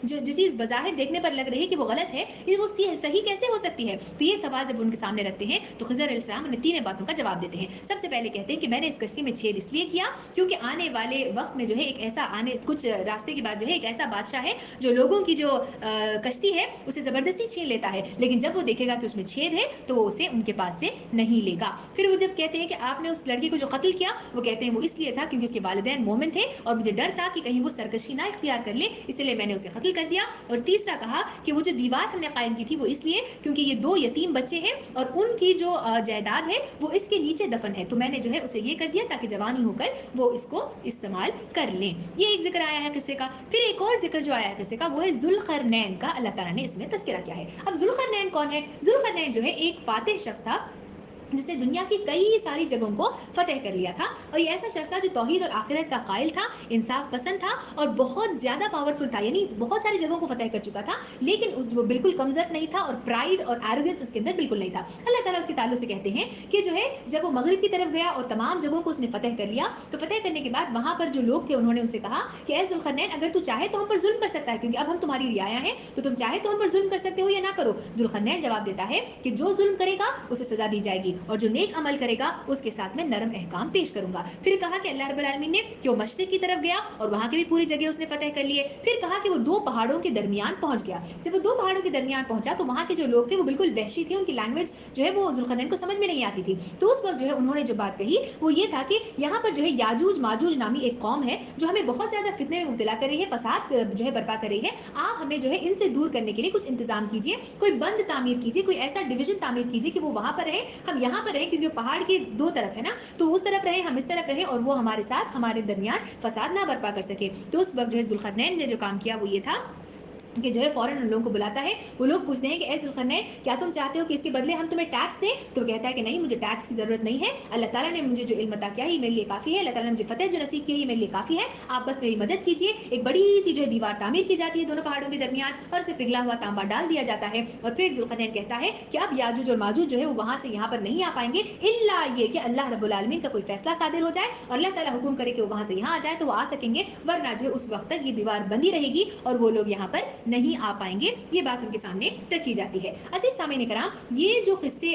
जो चीज बज़ाहिर देखने पर लग रही है कि वो गलत है, वो सही कैसे हो सकती है? तो ये सवाल जब उनके सामने रखते हैं तो खिज़र अलैहिस्सलाम उन्हें तीन बातों का जवाब देते हैं। सबसे पहले कहते हैं कि मैंने इस कश्ती में छेद इसलिए किया क्योंकि आने वाले वक्त में जो है एक ऐसा कुछ रास्ते के बाद जो है एक ऐसा बादशाह है जो लोगों की जो कश्ती है उसे जबरदस्ती छीन लेता है, लेकिन जब वो देखेगा कि उसमें छेद है तो वो उसे उनके पास से नहीं लेगा। फिर वो जब कहते हैं कि आपने उस लड़के को जो कत्ल किया, वो कहते हैं वो इसलिए था क्योंकि उसके वालिदैन मोमिन थे और मुझे डर था कि कहीं वो सरकशी ना इख्तियार कर ले, इसलिए मैंने उसे कत्ल कर दिया। और तीसरा कहा कि वो जो दीवार हमने कायम की थी वो इसलिए क्योंकि ये दो यतीम बच्चे हैं और उनकी जो जायदाद है वो इसके नीचे दफन है, तो मैंने जो है उसे ये कर दिया ताकि जवानी होकर वो इसको इस्तेमाल कर लें। ये एक जिक्र आया है किस्से का। फिर एक और जिक्र जो आया है किस्से का वो है जुल्करनैन का, अल्लाह ताला ने इसमें तज़किरा किया है। अब जुल्करनैन कौन है? जुल्करनैन जो है एक फातिह शख्स था جس نے دنیا کی کئی ساری جگہوں کو فتح کر لیا تھا، اور یہ ایسا شخص تھا جو توحید اور آخرت کا قائل تھا، انصاف پسند تھا اور بہت زیادہ پاورفل تھا، یعنی بہت ساری جگہوں کو فتح کر چکا تھا، لیکن وہ بالکل کمزور نہیں تھا اور پرائڈ اور ایروگنس اس کے اندر بالکل نہیں تھا۔ اللہ تعالیٰ اس کے تعلق سے کہتے ہیں کہ جو ہے جب وہ مغرب کی طرف گیا اور تمام جگہوں کو اس نے فتح کر لیا، تو فتح کرنے کے بعد وہاں پر جو لوگ تھے انہوں نے ان سے کہا کہ اے ذوالقرنین، اگر تو چاہے تو ہم پر ظلم کر سکتا ہے، کیونکہ اب ہم تمہاری رعایا ہیں، تو تم چاہے تو ہم پر ظلم کر سکتے ہو یا نہ کرو۔ ذوالقرنین جواب دیتا ہے کہ جو ظلم کرے گا اسے سزا دی جائے گی، اور جو نیک عمل کرے گا اس کے ساتھ میں نرم احکام پیش کروں گا۔ پھر کہا کہ اللہ رب العالمین نے کہ وہ مشرق کی طرف گیا اور وہاں کی بھی پوری جگہ اس نے فتح کر لیے۔ پھر کہا کہ وہ دو پہاڑوں کے درمیان پہنچ گیا۔ جب وہ دو پہاڑوں کے درمیان پہنچا تو وہاں کے جو لوگ تھے وہ بالکل وحشی تھے، ان کی لینگویج جو ہے وہ ذوالقرنین کو سمجھ میں نہیں آتی تھی۔ تو اس وقت جو ہے انہوں نے جو بات کہی وہ یہ تھا کہ یہاں پر جو ہے یاجوج ماجوج نامی ایک قوم ہے جو ہمیں بہت زیادہ فتنے میں مبتلا کر رہی ہے، فساد جو ہے برپا کر رہی ہے، آپ ہمیں جو ہے ان سے دور کرنے کے لیے کچھ انتظام کیجیے، کوئی بند تعمیر کیجیے، کوئی ایسا ڈویژن تعمیر کیجیے کہ وہ وہاں پر رہے، ہم یہاں پر رہیں، کیونکہ پہاڑ کی دو طرف ہے نا، تو اس طرف رہے، ہم اس طرف رہے، اور وہ ہمارے ساتھ ہمارے درمیان فساد نہ برپا کر سکے۔ تو اس وقت جو ہے ذوالقرنین نے جو کام کیا وہ یہ تھا کہ جو ہے فوراً ان لوگوں کو بلاتا ہے، وہ لوگ پوچھتے ہیں کہ اے ذوالقرنین، کیا تم چاہتے ہو کہ اس کے بدلے ہم تمہیں ٹیکس دیں؟ تو کہتا ہے کہ نہیں، مجھے ٹیکس کی ضرورت نہیں ہے، اللہ تعالیٰ نے مجھے جو علم عطا کیا ہے یہ میرے لیے کافی ہے، اللہ تعالیٰ نے مجھے فتح جو نصیب کی ہے یہ میرے لیے کافی ہے، آپ بس میری مدد کیجیے۔ ایک بڑی سی جو ہے دیوار تعمیر کی جاتی ہے دونوں پہاڑوں کے درمیان، اور اسے پگھلا ہوا تانبا ڈال دیا جاتا ہے، اور پھر ذوالقرنین کہتا ہے کہ اب یاجوج اور ماجوج جو ہے وہ وہاں سے یہاں پر نہیں آ پائیں گے، الا یہ کہ اللہ رب العالمین کا کوئی فیصلہ صادر ہو جائے اور اللہ تعالیٰ حکم کرے کہ وہ وہاں سے یہاں آ جائے تو وہ آ سکیں گے، ورنہ جو ہے اس وقت تک یہ دیوار بندی رہے گی اور وہ لوگ یہاں پر نہیں آ پائیں گے۔ یہ بات ان کے سامنے رکھی جاتی ہے۔ عزیز سامعین کرام، یہ جو قصے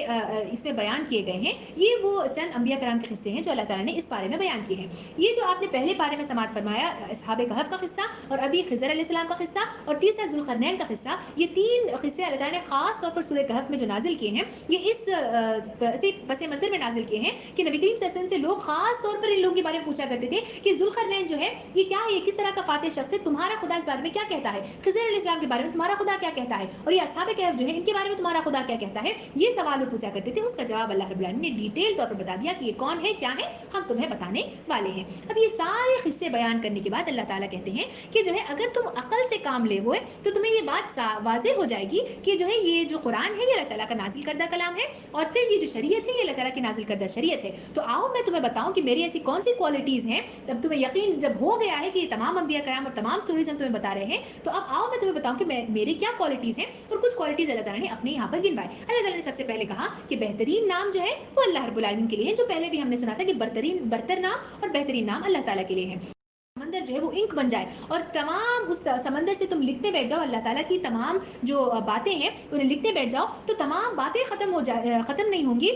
اس میں بیان کیے گئے ہیں یہ وہ چند انبیاء کرام کے قصے ہیں جو اللہ تعالیٰ نے اس بارے میں بیان کیے ہیں۔ یہ جو آپ نے پہلے بارے میں سماعت فرمایا اصحاب کہف کا قصہ، اور ابھی خضر علیہ السلام کا قصہ، اور تیسرا ذوالقرنین کا قصہ، یہ تین قصے اللہ تعالیٰ نے خاص طور پر سورہ کہف میں جو نازل کیے ہیں یہ اس پس منظر میں نازل کیے ہیں کہ نبی کریم صلی اللہ علیہ وسلم سے لوگ خاص طور پر ان لوگوں کے بارے میں پوچھا کرتے تھے کہ ذوالقرنین جو ہے یہ کیا ہے، یہ کس طرح کا فاتح شخص ہے، تمہارا خدا اس بارے میں کیا کہتا ہے، خضر علیہ السلام کے بارے میں تمہارا خدا کیا کہتا ہے، اور یہ اصحاب کہف جو ہے ان کے بارے میں تمہارا خدا کیا کہتا ہے، یہ سوال وہ پوچھا کرتے تھے۔ اس کا جواب اللہ رب العالمین نے ڈیٹیل طور پر بتا دیا کہ یہ کون ہے، کیا ہے، ہم تمہیں بتانے والے ہیں۔ اب یہ سارے قصے بیان کرنے کے بعد اللہ تعالیٰ کہتے ہیں کہ جو ہے اگر تم عقل سے کام لے ہوئے تو تمہیں یہ بات واضح ہو جائے گی کہ جو ہے یہ جو قرآن ہے یہ اللہ تعالیٰ کا نازل کردہ کلام ہے، اور پھر یہ جو شریعت ہے یہ اللہ تعالیٰ کی نازل کردہ شریعت ہے۔ تو آؤ میں تمہیں بتاؤں کہ میری ایسی کون سی کوالٹیز ہیں، تب تمہیں یقین جب ہو گیا ہے کہ یہ تمام انبیاء کرام اور تمام سٹوریز ہم تمہیں بتا رہے ہیں، تو اب آؤ میں تمہیں بتاؤں کہ میری کیا کوالٹیز ہیں، اور کچھ کوالٹیز اللہ تعالیٰ نے اپنے یہاں پر گنوائے۔ اللہ تعالیٰ نے سب سے پہلے کہا کہ بہترین نام جو ہے وہ اللہ رب العالمین کے لیے ہے، جو پہلے بھی ہم نے سنا تھا کہ برتر نام اور بہترین نام اللہ تعالیٰ کے لیے ہے۔ سمندر جو ہے وہ انک بن جائے اور تمام اس سمندر سے تم لکھتے بیٹھ جاؤ، اللہ تعالیٰ کی تمام جو باتیں ہیں انہیں لکھتے بیٹھ جاؤ، تو تمام باتیں ختم نہیں ہوں گی،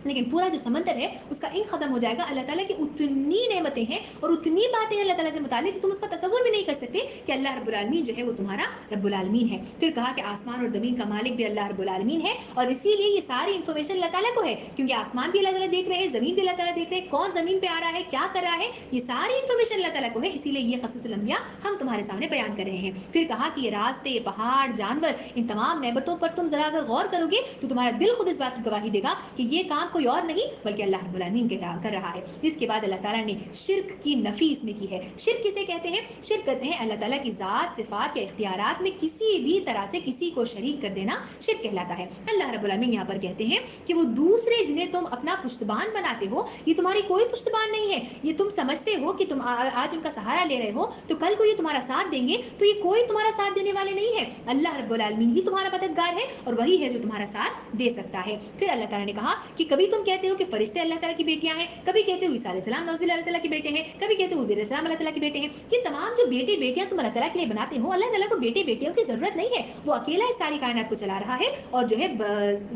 لیکن پورا جو سمندر ہے اس کا انک ختم ہو جائے گا۔ اللہ تعالیٰ کی اتنی نعمتیں ہیں اور اتنی باتیں اللہ تعالیٰ سے متعلق کہ تم اس کا تصور بھی نہیں کر سکتے کہ اللہ رب العالمین جو ہے وہ تمہارا رب العالمین ہے۔ پھر کہا کہ آسمان اور زمین کا مالک بھی اللہ رب العالمین ہے، اور اسی لیے یہ ساری انفارمیشن اللہ تعالیٰ کو ہے، کیونکہ آسمان بھی اللہ تعالیٰ دیکھ رہے ہیں، زمین بھی اللہ تعالیٰ دیکھ رہے ہیں، کون زمین پہ آ رہا ہے، کیا کر رہا ہے، یہ ساری انفارمیشن اللہ تعالیٰ کو ہے، اسی لیے یہ قصص الانبیاء ہم تمہارے سامنے بیان کر رہے ہیں۔ پھر کہا کہ یہ راستے، پہاڑ، جانور، ان تمام نعمتوں پر تم ذرا اگر غور کرو گے تو تمہارا دل خود اس بات کی گواہی دے گا کہ یہ کام کوئی اور نہیں بلکہ اللہ رب العالمین کر رہا ہے۔ اس کے بعد اللہ تعالیٰ نے شرک کی نفی اس میں کی ہے۔ شرک کسے کہتے ہیں؟ شرک کہتے ہیں اللہ تعالیٰ کی ذات، صفات یا اختیارات میں کسی بھی طرح سے کسی کو شریک کر دینا شرک کہلاتا ہے۔ اللہ رب العالمین یہاں پر کہتے ہیں کہ وہ دوسرے جنہیں تم اپنا پشتبان بناتے ہو یہ تمہاری کوئی پشتبان نہیں ہے، یہ تم سمجھتے ہو کہ تم آج ان کا سہارا لے رہے ہو تو کل کو یہ تمہارا ساتھ دیں گے، تو یہ کوئی تمہارا ساتھ دینے والے نہیں ہے، اللہ رب العالمین ہی تمہارا مددگار ہے اور وہی ہے جو تمہارا ساتھ دے سکتا ہے۔ پھر اللہ تعالیٰ نے کہا کہ کبھی تم کہتے ہو کہ فرشتے اللہ تعالیٰ کی بیٹیاں ہیں، کبھی کہتے ہو عیسیٰ علیہ السلام نوز باللہ اللہ تعالیٰ کے بیٹے ہیں، کبھی کہتے ہو عزیر السلام اللہ تعالیٰ کے بیٹے ہیں۔ یہ تمام جو بیٹے بیٹیاں تم اللہ تعالیٰ کے لیے بناتے ہو، اللہ تعالیٰ کو بیٹے بیٹیوں کی ضرورت نہیں ہے، وہ اکیلا اس ساری کائنات کو چلا رہا ہے اور جو ہے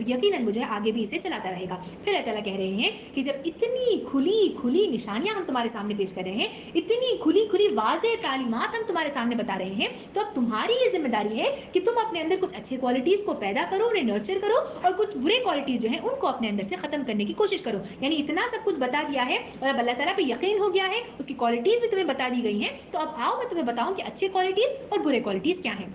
یقیناً وہ جو ہے آگے بھی اسے چلاتا رہے گا۔ پھر اللہ تعالیٰ کہہ رہے ہیں کہ جب اتنی کھلی نشانیاں ہم تمہارے سامنے پیش کر رہے ہیں، اتنی کھلی واضح تعلیمات ہم تمہارے سامنے بتا رہے ہیں، تو اب تمہاری یہ ذمہ داری ہے کہ تم اپنے اندر کچھ اچھے کوالٹیز کو پیدا کرو، انہیں نرچر کرو، اور کچھ برے کوالٹیز جو ہیں ان کو اپنے اندر سے ختم کرنے کی کوشش کرو۔ یعنی اتنا سب کچھ بتا دیا ہے اور اب اللہ تعالیٰ پہ یقین ہو گیا ہے، اس کی کوالٹیز بھی تمہیں بتا دی گئی ہیں، تو اب آؤ میں تمہیں بتاؤں کہ اچھے کوالٹیز اور برے کوالٹیز کیا ہیں۔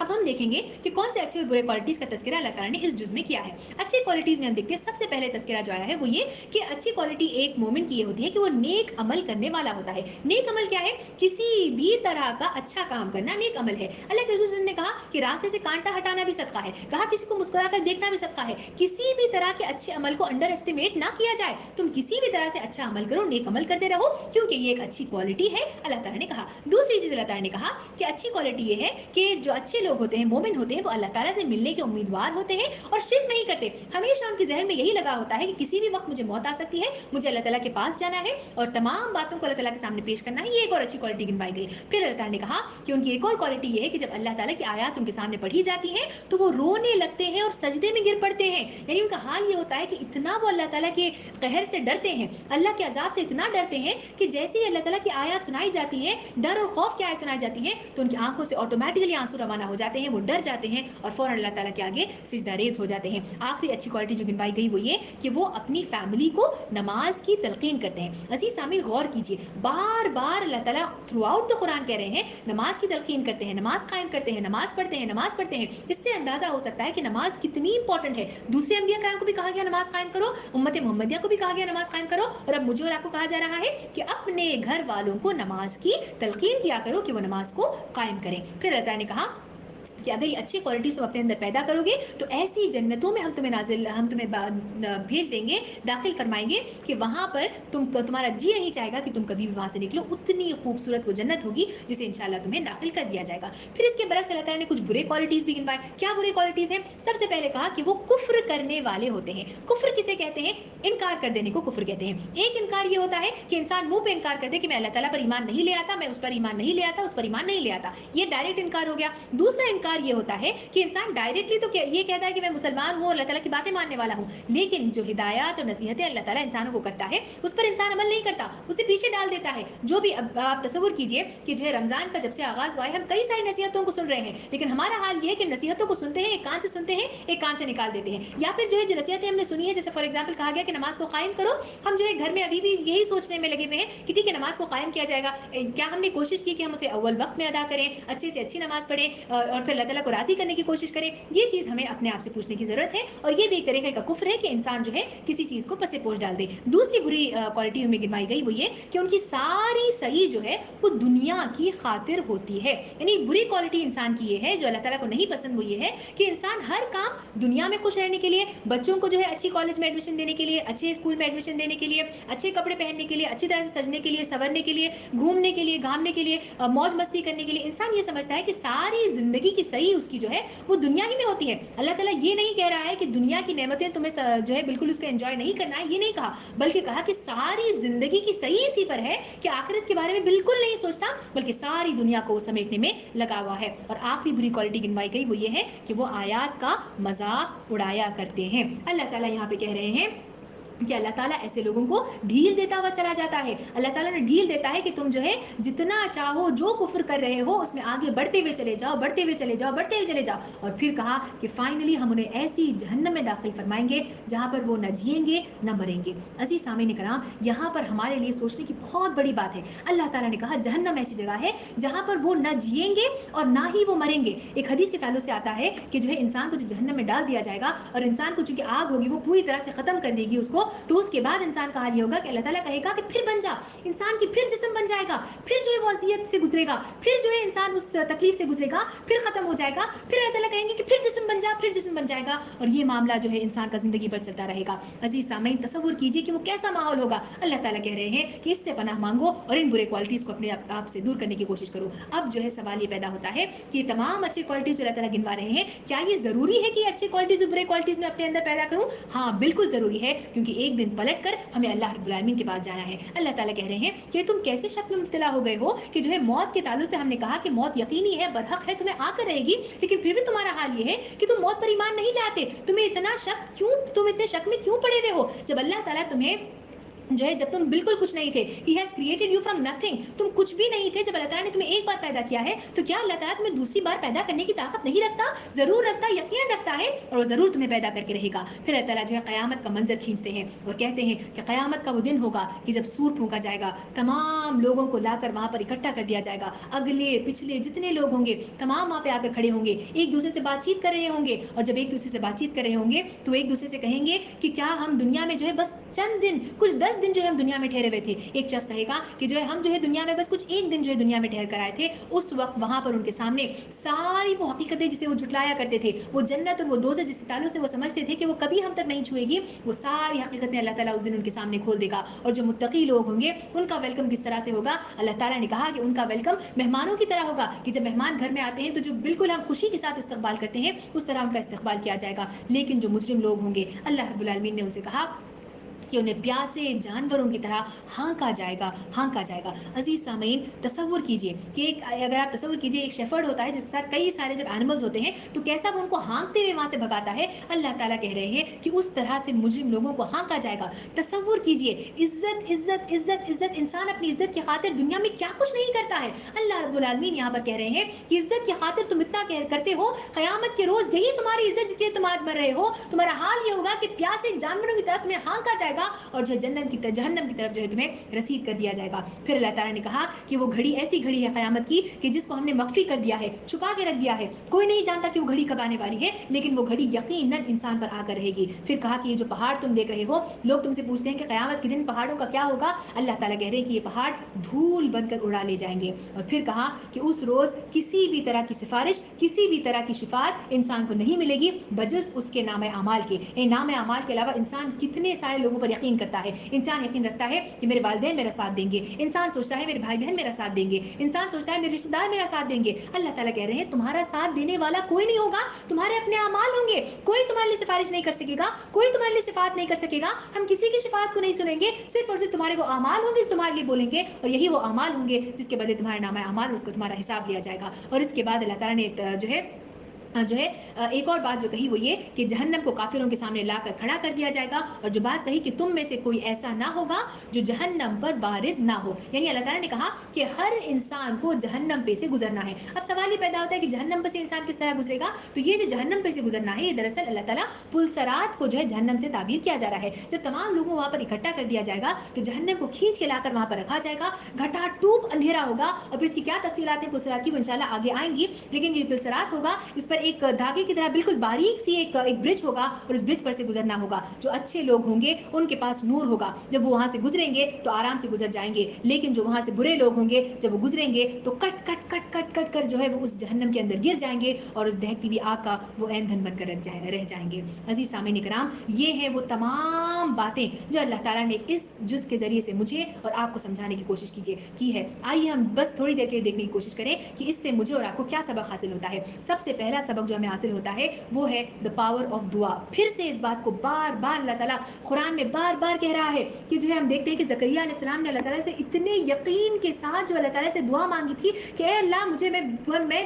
अब हम देखेंगे कि कौन से अच्छे और बुरे क्वालिटीज का तस्करा अल्लाह ताला ने इस जुज में किया है। अच्छी क्वालिटीज में हम देखते हैं सबसे पहले तस्करा जो आया है वो ये कि अच्छी क्वालिटी एक मोमिन की ये होती है कि वो नेक अमल करने वाला होता है। नेक अमल क्या है? किसी भी तरह का अच्छा काम करना नेक अमल है। अल्लाह के रसूल ने कहा कि रास्ते से कांटा हटाना भी सदका है, कहा किसी को मुस्कुराकर देखना भी सदका है। किसी भी तरह के अच्छे अमल को अंडर एस्टिमेट ना किया जाए। तुम किसी भी तरह से अच्छा अमल करो, नेक अमल करते रहो, क्योंकि ये एक अच्छी क्वालिटी है, अल्लाह ताला ने कहा। दूसरी चीज अल्लाह ताला ने कहा कि अच्छी क्वालिटी ये है कि जो अच्छे लोग होते हैं, मोमिन होते हैं, वो अल्लाह ताला से मिलने के उम्मीदवार होते हैं और शिर्क नहीं करते। हमेशा उनके जहन में यही लगा होता है कि किसी भी वक्त मुझे मौत आ सकती है, मुझे अल्लाह ताला के पास जाना है और तमाम बातों को अल्लाह ताला के सामने पेश करना है। ये एक और अच्छी क्वालिटी गिनवाई गई। फिर अल्लाह ताला ने कहा कि उनकी एक और क्वालिटी ये है कि जब अल्लाह ताला की आयत उनके सामने पढ़ी जाती है तो वो रोने लगते हैं और सजदे में गिर पड़ते हैं। यानी उनका हाल ये होता है कि इतना वो अल्लाह ताला के कहर से डरते हैं, अल्लाह के अजाब से इतना डरते हैं कि जैसे ही अल्लाह ताला की आयत सुनाई जाती है, डर और खौफ की आयत सुनाई जाती है, तो उनकी आंखों से ऑटोमेटिकली आंसू रवाना हो जाते हैं, वो डर जाते हैं और फौरन अल्लाह ताला के आगे सिजदा रेज हो जाते हैं। आखिरी अच्छी क्वालिटी जो गिनवाई गई वो ये कि वो अपनी फैमिली को नमाज की तलकीन करते हैं। अजीज सामीन गौर कीजिए, बार बार अल्लाह ताला थ्रू आउट द कुरान कह रहे हैं नमाज की तलकीन करते हैं, नमाज कायम करते हैं, नमाज पढ़ते हैं, नमाज पढ़ते हैं। इससे अंदाजा हो सकता है कि नमाज कितनी इंपॉर्टेंट है। दूसरे अंबिया कराम को भी कहा गया नमाज कायम करो, उम्मत मोहम्मदिया को भी कहा गया नमाज कायम करो, और अब मुझे और आपको कहा जा रहा है कि अपने घर वालों को नमाज की तलकीन किया करो कि वो नमाज को कायम करें। फिर अल्लाह ने कहा कि अगर ये अच्छी क्वालिटीज तुम अपने अंदर पैदा करोगे तो ऐसी जन्नतों में हम तुम्हें भेज देंगे, दाखिल फरमाएंगे कि वहां पर तुम्हारा जी नहीं चाहेगा कि तुम कभी भी वहां से निकलो। उतनी खूबसूरत वो जन्नत होगी जिसे इंशाल्लाह तुम्हें दाखिल कर दिया जाएगा। फिर इसके बरक्स अल्लाह ताला ने कुछ बुरे क्वालिटीज भी गिनवाए। क्या बुरे क्वालिटीज हैं? सबसे पहले कहा कि वो कुफ्र करने वाले होते हैं। कुफ्र किसे कहते हैं? इनकार कर देने को कुफ्र कहते हैं। एक इनकार ये होता है कि इंसान मुंह पे इनकार कर दे कि मैं अल्लाह ताला पर ईमान नहीं ले आता, मैं उस पर ईमान नहीं ले आता, उस पर ईमान नहीं ले आता, ये डायरेक्ट इनकार हो गया। दूसरा इनकार ये होता है कि इंसान डायरेक्टली तो ये कहता है कि मैं मुसलमान हूँ, अल्लाह ताला की बातें मानने वाला हूँ, लेकिन जो हिदायत और नसीहतें अल्लाह ताला इंसानों को करता है उस पर इंसान अमल नहीं करता, उसे पीछे डाल देता है। जो भी अब आप तसव्वुर कीजिए कि जो है रमजान का जब से आगाज हुआ है हम कई सारी नसीहतों को सुन रहे हैं, लेकिन हमारा हाल ये है कि नसीहतों को सुनते हैं, एक कान से सुनते हैं, एक कान से निकाल देते हैं। या फिर जो है जो नसीहतें हमने सुनी है, जैसे फॉर एग्जाम्पल कहा गया कि नमाज को कायम करो, हम जो है घर में अभी भी यही सोचने में लगे हुए हैं कि ठीक है नमाज को कायम किया जाएगा। क्या हमने कोशिश की कि हम उसे अव्वल वक्त में अदा करें, अच्छे से अच्छी नमाज पढ़ें और फिर अल्लाह ताला को राजी करने की कोशिश करें? ये चीज़ हमें अपने आप से पूछने की जरूरत है। और ये भी एक तरीके का कुफ्र है कि इंसान जो है किसी चीज़ को पसे पोष डाल दे। दूसरी बुरी क्वालिटी में गिनवाई गई वो ये कि उनकी सारी सही जो है वो दुनिया की खातिर होती है। यानी बुरी क्वालिटी इंसान की ये है, जो अल्लाह ताला को नहीं पसंद, वो ये है कि इंसान हर काम दुनिया में खुश रहने के लिए, बच्चों को जो है अच्छी कॉलेज में एडमिशन देने के लिए, अच्छे स्कूल में एडमिशन देने के लिए, अच्छे कपड़े पहनने के लिए, अच्छी तरह से सजने के लिए, संवरने के लिए, घूमने के लिए, घामने के लिए, मौज मस्ती करने के लिए, इंसान ये समझता है कि सारी जिंदगी की सही उसकी जो है वो दुनिया ही में होती है। अल्लाह ताला ये नहीं कह रहा है कि दुनिया की नेमतें तुम्हें जो है बिल्कुल उसका एंजॉय नहीं करना है, ये नहीं कहा, बल्कि कहा कि सारी जिंदगी की सही इसी पर है कि आखिरत के बारे में बिल्कुल नहीं सोचता, बल्कि सारी दुनिया को समेटने में लगा हुआ है। और आखिरी बुरी क्वालिटी गिनवाई गई वो ये है कि वो आयात का मजाक उड़ाया करते हैं। अल्लाह ताला यहाँ पे कह रहे हैं कि अल्लाह ताला ऐसे लोगों को ढील देता हुआ चला जाता है। अल्लाह ताला ने ढील देता है कि तुम जो है जितना चाहो जो कुफ्र कर रहे हो उसमें आगे बढ़ते हुए चले जाओ, बढ़ते हुए चले जाओ, बढ़ते हुए चले जाओ। और फिर कहा कि फाइनली हम उन्हें ऐसी जहन्नम में दाखिल फरमाएंगे जहां पर वो न जिएंगे न मरेंगे। अजीज सामीन कराम, यहाँ पर हमारे लिए सोचने की बहुत बड़ी बात है। अल्लाह ताला ने कहा जहन्नम ऐसी जगह है जहां पर वो न जिएंगे और ना ही वो मरेंगे। एक हदीस के ताल्लुक से आता है कि जो है इंसान को जो जहन्नम में डाल दिया जाएगा और इंसान को चूंकि आग होगी वो पूरी तरह से खत्म कर देगी उसको, तो उसके बाद इंसान का हाल ये होगा कि अल्लाह ताला कहेगा कि फिर बन जा। इंसान की फिर जिस्म बन जाएगा, फिर जो है वो अजियत से गुजरेगा, फिर जो है इंसान उस तकलीफ से गुजरेगा, फिर खत्म हो जाएगा, फिर अल्लाह ताला कहेंगे कि फिर जिस्म बन जा, फिर जिस्म बन जाएगा। और ये मामला जो है इंसान का जिंदगी भर चलता रहेगा। अजीज सामीन, तसव्वुर कीजिए कि वो कैसा माहौल होगा। अल्लाह ताला कह रहे हैं कि इससे पनाह मांगो और इन बुरे क्वालिटीज को अपने आप से दूर करने की कोशिश करो। अब जो है सवाल ये पैदा होता है कि ये तमाम अच्छी क्वालिटीज अल्लाह ताला गिनवा रहे हैं, क्या ये जरूरी है कि अच्छी क्वालिटीज और बुरे क्वालिटीज में अपने अंदर पैदा करूं? हाँ, बिल्कुल जरूरी है, क्योंकि एक दिन पलट कर हमें अल्लाह रब्बुल आलमीन के पास जाना है। अल्लाह ताला कह रहे हैं कि तुम कैसे शक में मुब्तला हो गए हो कि जो है मौत के ताल्लुक से हमने कहा कि मौत यकीनी है, बरहक है, तुम्हें आकर रहेगी, लेकिन फिर भी तुम्हारा हाल ये है कि तुम मौत पर ईमान नहीं लाते। तुम्हें इतना शक क्यों, तुम इतने शक में क्यों पड़े हुए हो, जब अल्लाह ताला तुम्हें जो है जब तुम बिल्कुल कुछ नहीं थे, He has created you from nothing, तुम कुछ भी नहीं थे। जब अल्लाह ताला ने तुम्हें एक बार पैदा किया है, तो क्या अल्लाह ताला तुम्हें दूसरी बार पैदा करने की ताकत नहीं रखता? जरूर रखता, यकीन रखता है, और वो जरूर तुम्हें पैदा करके रहेगा। फिर अल्लाह ताला जो है क़यामत का मंजर खींचते हैं और कहते हैं कि क़यामत का वो दिन होगा कि जब सूर फूंका जाएगा, तमाम लोगों को लाकर वहां पर इकट्ठा कर दिया जाएगा। अगले पिछले जितने लोग होंगे तमाम वहां पे आकर खड़े होंगे, एक दूसरे से बातचीत कर रहे होंगे, और जब एक दूसरे से बातचीत कर रहे होंगे तो एक दूसरे से कहेंगे कि क्या हम दुनिया में जो है बस चंद दिन, कुछ 10 दिन जो है हम दुनिया में ठहरे हुए थे। एक शख्स कहेगा कि जो है हम जो है दुनिया में बस कुछ एक दिन जो है दुनिया में ठहर कर आए थे। उस वक्त वहां पर उनके सामने सारी वो हकीकतें जिसे वो झुटलाया करते थे, वो जन्नत और वो दोज़ख जिस ताल्लुक से वो समझते थे कि वो कभी हम तक नहीं छुएगी, वो सारी हकीकतें अल्लाह ताला उस दिन उनके सामने खोल देगा। और जो मुत्तकी लोग होंगे उनका वेलकम किस तरह से होगा? अल्लाह ताला ने कहा कि उनका वेलकम मेहमानों की तरह होगा, कि जब मेहमान घर में आते हैं तो जो बिल्कुल हम खुशी के साथ इस्तकबाल करते हैं, उस तरह उनका इस्तकबाल किया जाएगा। लेकिन जो मुजरिम लोग होंगे, अल्लाह रब्बुल आलमीन ने उनसे कहा कि उन्हें प्यासे जानवरों की तरह हाँका जाएगा, हाँका जाएगा। अजीज सामीन, तसव्वुर कीजिए कि एक, अगर आप तसव्वुर कीजिए, एक शेफर्ड होता है जिसके साथ कई सारे जब एनिमल्स होते हैं तो कैसा वो उनको हाँकते हुए वहां से भगाता है। अल्लाह ताला कह रहे हैं कि उस तरह से मुजरिम लोगों को हाँका जाएगा। तसव्वुर कीजिए, इज्जत इज्जत इज्जत इज्जत, इंसान अपनी इज्जत की खातिर दुनिया में क्या कुछ नहीं करता है। अल्लाह रब्बुल आलमीन यहाँ पर कह रहे हैं कि इज्जत की खातिर तुम इतना करते हो, क़यामत के रोज यही तुम्हारी इज्जत जिसलिए तुम आज मर रहे हो, तुम्हारा हाल ये होगा कि प्यासे जानवरों की तरह तुम्हें हाँका जाएगा और जो जहन्नम की तरफ जो है तुम्हें रसीद कर दिया जाएगा। फिर अल्लाह ताला ने कहा कि वो घड़ी ऐसी घड़ी है क़यामत की कि जिसको हमने मख्फी कर दिया है, छुपा के रख दिया है, कोई नहीं जानता कि वो घड़ी कब आने वाली है, लेकिन वो घड़ी यकीनन इंसान पर आकर रहेगी। फिर कहा कि ये जो पहाड़ तुम देख रहे हो, लोग तुमसे पूछते हैं कि क़यामत के दिन पहाड़ों का क्या होगा। अल्लाह ताला कह रहे हैं कि ये पहाड़ धूल बनकर उड़ा ले जाएंगे। और फिर कहा कि उस रोज किसी भी तरह की सिफारिश, किसी भी तरह की शिफात इंसान को नहीं मिलेगी बजस उसके नाम अमाल के। नाम अमाल के अलावा इंसान कितने सारे लोगों पर यकीन करता है। इंसान यकीन रखता है कि मेरे वालिदैन मेरा साथ देंगे, इंसान सोचता है मेरे भाई बहन मेरा साथ देंगे, इंसान सोचता है मेरे रिश्तेदार मेरा साथ देंगे। अल्लाह ताला कह रहे हैं तुम्हारा साथ देने वाला कोई नहीं होगा, तुम्हारे अपने अमाल होंगे। कोई तुम्हारे लिए सिफारिश नहीं कर सकेगा, कोई तुम्हारे लिए शिफात नहीं कर सकेगा। हम किसी की शिफात को नहीं सुनेंगे, सिर्फ और सिर्फ तुम्हारे वो अमाल होंगे जो तुम्हारे लिए बोलेंगे, और यही वो अमाल होंगे जिसके बदले तुम्हारा नाम अमाल, उसको तुम्हारा हिसाब लिया जाएगा। और इसके बाद अल्लाह ताला ने जो है एक और बात जो कही वो ये कि जहन्नम को काफिरों के सामने लाकर खड़ा कर दिया जाएगा, और जो बात कही कि तुम में से कोई ऐसा ना होगा जो जहन्नम पर वारिद ना हो। यानी अल्लाह ताला ने कहा कि हर इंसान को जहन्नम पे से गुजरना है। अब सवाल ये पैदा होता है कि जहन्नम पे से इंसान किस तरह गुजरेगा? तो ये जो जहन्नम पे से गुजरना है, ये दरअसल अल्लाह ताला पुलसरात को जो है जहन्नम से ताबीर किया जा रहा है। जब तमाम लोगों को वहां पर इकट्ठा कर दिया जाएगा तो जहन्नम को खींच के लाकर वहां पर रखा जाएगा, घटाटूप अंधेरा होगा, और फिर इसकी क्या तफसीलात है पुलसरात की वो इंशाल्लाह आगे आएंगी। लेकिन ये पुलसरात होगा, इस पर एक धागे की तरह बिल्कुल बारीक सी एक ब्रिज होगा, और इस ब्रिज पर से गुजरना होगा। जो अच्छे लोग होंगे उनके पास नूर होगा, जब वो वहां से गुजरेंगे तो आराम से गुजर जाएंगे। लेकिन जो वहां से बुरे लोग होंगे, जब वो गुजरेंगे तो cut cut cut cut cut कर जो है वो उस जहन्नम के अंदर गिर जाएंगे, और उस दहकती हुई आग का वो ईंधन बनकर रह जाएंगे। अजीज सामीन इकराम, ये है वो तमाम बातें जो अल्लाह ताला ने इस जुज़ के जरिए से मुझे और आपको समझाने की कोशिश की है। आइए हम बस थोड़ी देर के लिए देखने की कोशिश करें कि इससे मुझे और आपको क्या सबक हासिल होता है। सबसे पहला सबक जो हमें हासिल होता है वो है द पावर ऑफ दुआ। फिर से इस बात को बार बार अल्लाह ताला कुरान में बार बार कह रहा है कि जो है हम देखते हैं कि ज़करिया अलैहिस्सलाम ने अल्लाह ताला से इतने यकीन के साथ जो अल्लाह ताला से दुआ मांगी थी कि ऐ अल्लाह मुझे मैं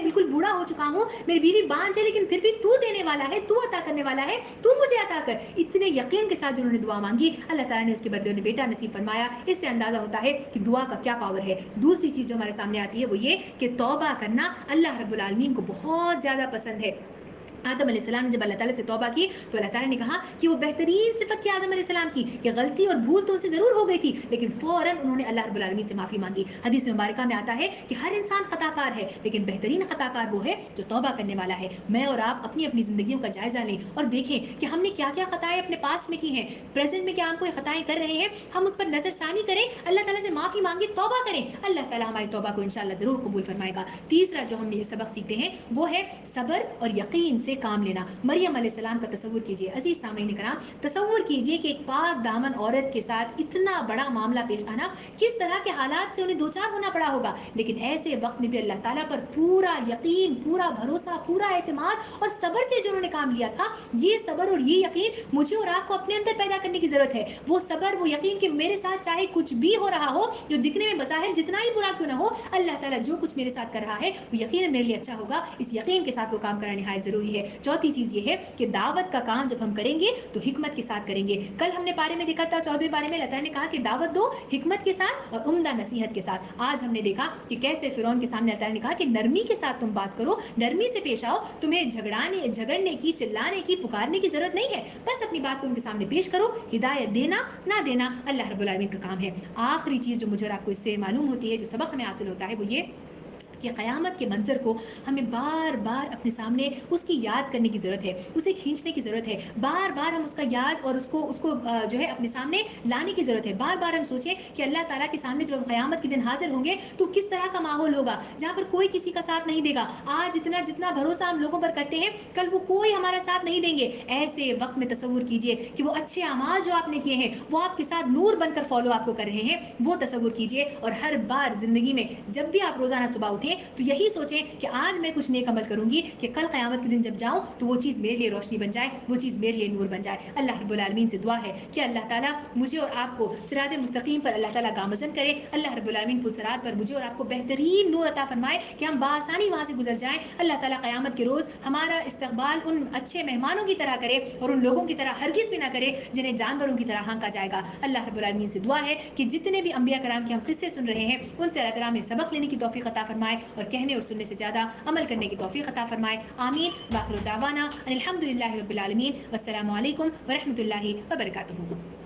बिल्कुल बूढ़ा हो चुका हूँ, मेरी बीवी बांझ है, लेकिन फिर भी तू देने वाला है, तू अता करने वाला है, तू मुझे अता कर। इतने यकीन के साथ जो उन्होंने दुआ मांगी, अल्लाह ताला ने उसके बदले उन्हें बेटा नसीब फरमाया। इससे अंदाजा होता है कि दुआ का क्या पावर है। दूसरी चीज जो हमारे सामने आती है वो ये कि तौबा करना अल्लाह रब्बुल आलमीन को बहुत ज्यादा पसंद है। आदम अलैहिस्सलाम ने जब अल्लाह ताला से तौबा की तो अल्लाह ताला ने कहा कि वो बेहतरीन सिफत थी आदम अलैहिस्सलाम की कि गलती और भूल तो उनसे जरूर हो गई थी, लेकिन फौरन उन्होंने अल्लाह रब्बुल आलमीन से माफी मांगी। हदीस मुबारका में आता है कि हर इंसान खताकार है, लेकिन बेहतरीन खताकार वो है जो तौबा करने वाला है। मैं और आप अपनी अपनी जिंदगियों का जायजा लें और देखें कि हमने क्या क्या खताएं अपने पास में की हैं, प्रेजेंट में क्या हम कोई खताएं कर रहे हैं, हम उस पर नजरसानी करें, अल्लाह ताला से माफी मांगे, तौबा करें। अल्लाह ताला हमारी तौबा को इंशाल्लाह जरूर कबूल फरमाएगा। तीसरा जो हम ये सबक सीखते हैं वो है सब्र और यकीन से काम लेना। मरियम अलैहिस्सलाम का तसव्वुर कीजिए, अजीज सामीन इकराम, तसव्वुर कीजिए कि एक पाक दामन औरत के साथ इतना बड़ा मामला पेश आना, किस तरह के हालात से उन्हें दो चार होना पड़ा होगा। लेकिन ऐसे वक्त में भी अल्लाह ताला पर पूरा यकीन, पूरा भरोसा, पूरा एतमाद और सब्र से जो उन्होंने काम लिया था, ये सब्र और ये यकीन मुझे और आपको अपने अंदर पैदा करने की जरूरत है। वो सब्र, वो यकीन कि मेरे साथ चाहे कुछ भी हो रहा हो, जो दिखने में बज़ाहिर जितना ही बुरा क्यों ना हो, अल्लाह ताला जो कुछ मेरे साथ कर रहा है वो यकीनन मेरे लिए अच्छा होगा। इस यकीन के साथ वो काम करना निहायत जरूरी है। ہے. چوتھی چیز یہ ہے کہ دعوت کا کام جب ہم کریں گے تو حکمت کے ساتھ کریں گے. کل ہم نے پارے میں دیکھا تھا 14ویں پارے میں اللہ تعالیٰ نے کہا کہ دعوت دو حکمت کے ساتھ اور عمدہ نصیحت کے ساتھ. آج ہم نے دیکھا کہ کیسے فرعون کے سامنے اللہ تعالیٰ نے کہا کہ نرمی کے ساتھ تم بات کرو, نرمی سے پیش آؤ, تمہیں جھگڑنے کی, چلانے کی, پکارنے کی ضرورت نہیں ہے, بس اپنی بات کو ان کے سامنے پیش کرو. ہدایت دینا نہ دینا اللہ رب العالمین کا کام ہے. آخری چیز جو مجھے اور آپ کو اس سے معلوم ہوتی ہے, جو سبق ہمیں حاصل ہوتا ہے, وہ یہ کہ قیامت کے منظر کو ہمیں بار بار اپنے سامنے اس کی یاد کرنے کی ضرورت ہے, اسے کھینچنے کی ضرورت ہے, بار بار ہم اس کا یاد اور اس کو جو ہے اپنے سامنے لانے کی ضرورت ہے. بار بار ہم سوچیں کہ اللہ تعالیٰ کے سامنے جب ہم قیامت کے دن حاضر ہوں گے تو کس طرح کا ماحول ہوگا, جہاں پر کوئی کسی کا ساتھ نہیں دے گا. آج جتنا بھروسہ ہم لوگوں پر کرتے ہیں, کل وہ کوئی ہمارا ساتھ نہیں دیں گے. ایسے وقت میں تصور کیجئے کہ وہ اچھے اعمال جو آپ نے کیے ہیں وہ آپ کے ساتھ نور بن کر فالو آپ کو کر رہے ہیں, وہ تصور کیجئے. اور ہر بار زندگی میں جب بھی آپ روزانہ صبح اٹھیں تو یہی سوچیں کہ آج میں کچھ نیک عمل کروں گی کہ کل قیامت کے دن جب جاؤں تو وہ چیز میرے لیے روشنی بن جائے, وہ چیز میرے لیے نور بن جائے. اللہ رب العالمین سے دعا ہے کہ اللہ تعالیٰ مجھے اور آپ کو صراط مستقیم پر اللہ تعالیٰ گامزن کرے. اللہ رب العالمین پل صراط پر مجھے اور آپ کو بہترین نور عطا فرمائے کہ ہم بآسانی وہاں سے گزر جائیں. اللہ تعالیٰ قیامت کے روز ہمارا استقبال ان اچھے مہمانوں کی طرح کرے اور ان لوگوں کی طرح ہرگز بھی نہ کرے جنہیں جانوروں کی طرح ہانکا جائے گا. اللہ رب العالمین سے دعا ہے کہ جتنے بھی انبیاء کرام کے ہم قصے سن رہے ہیں ان سے اللہ تعالیٰ ہمیں سبق لینے کی توفیق عطا فرمائے اور کہنے اور سننے سے زیادہ عمل کرنے کی توفیق عطا فرمائے. آمین. واخر دعوانا ان الحمد للہ رب العالمین. والسلام علیکم ورحمۃ اللہ وبرکاتہ.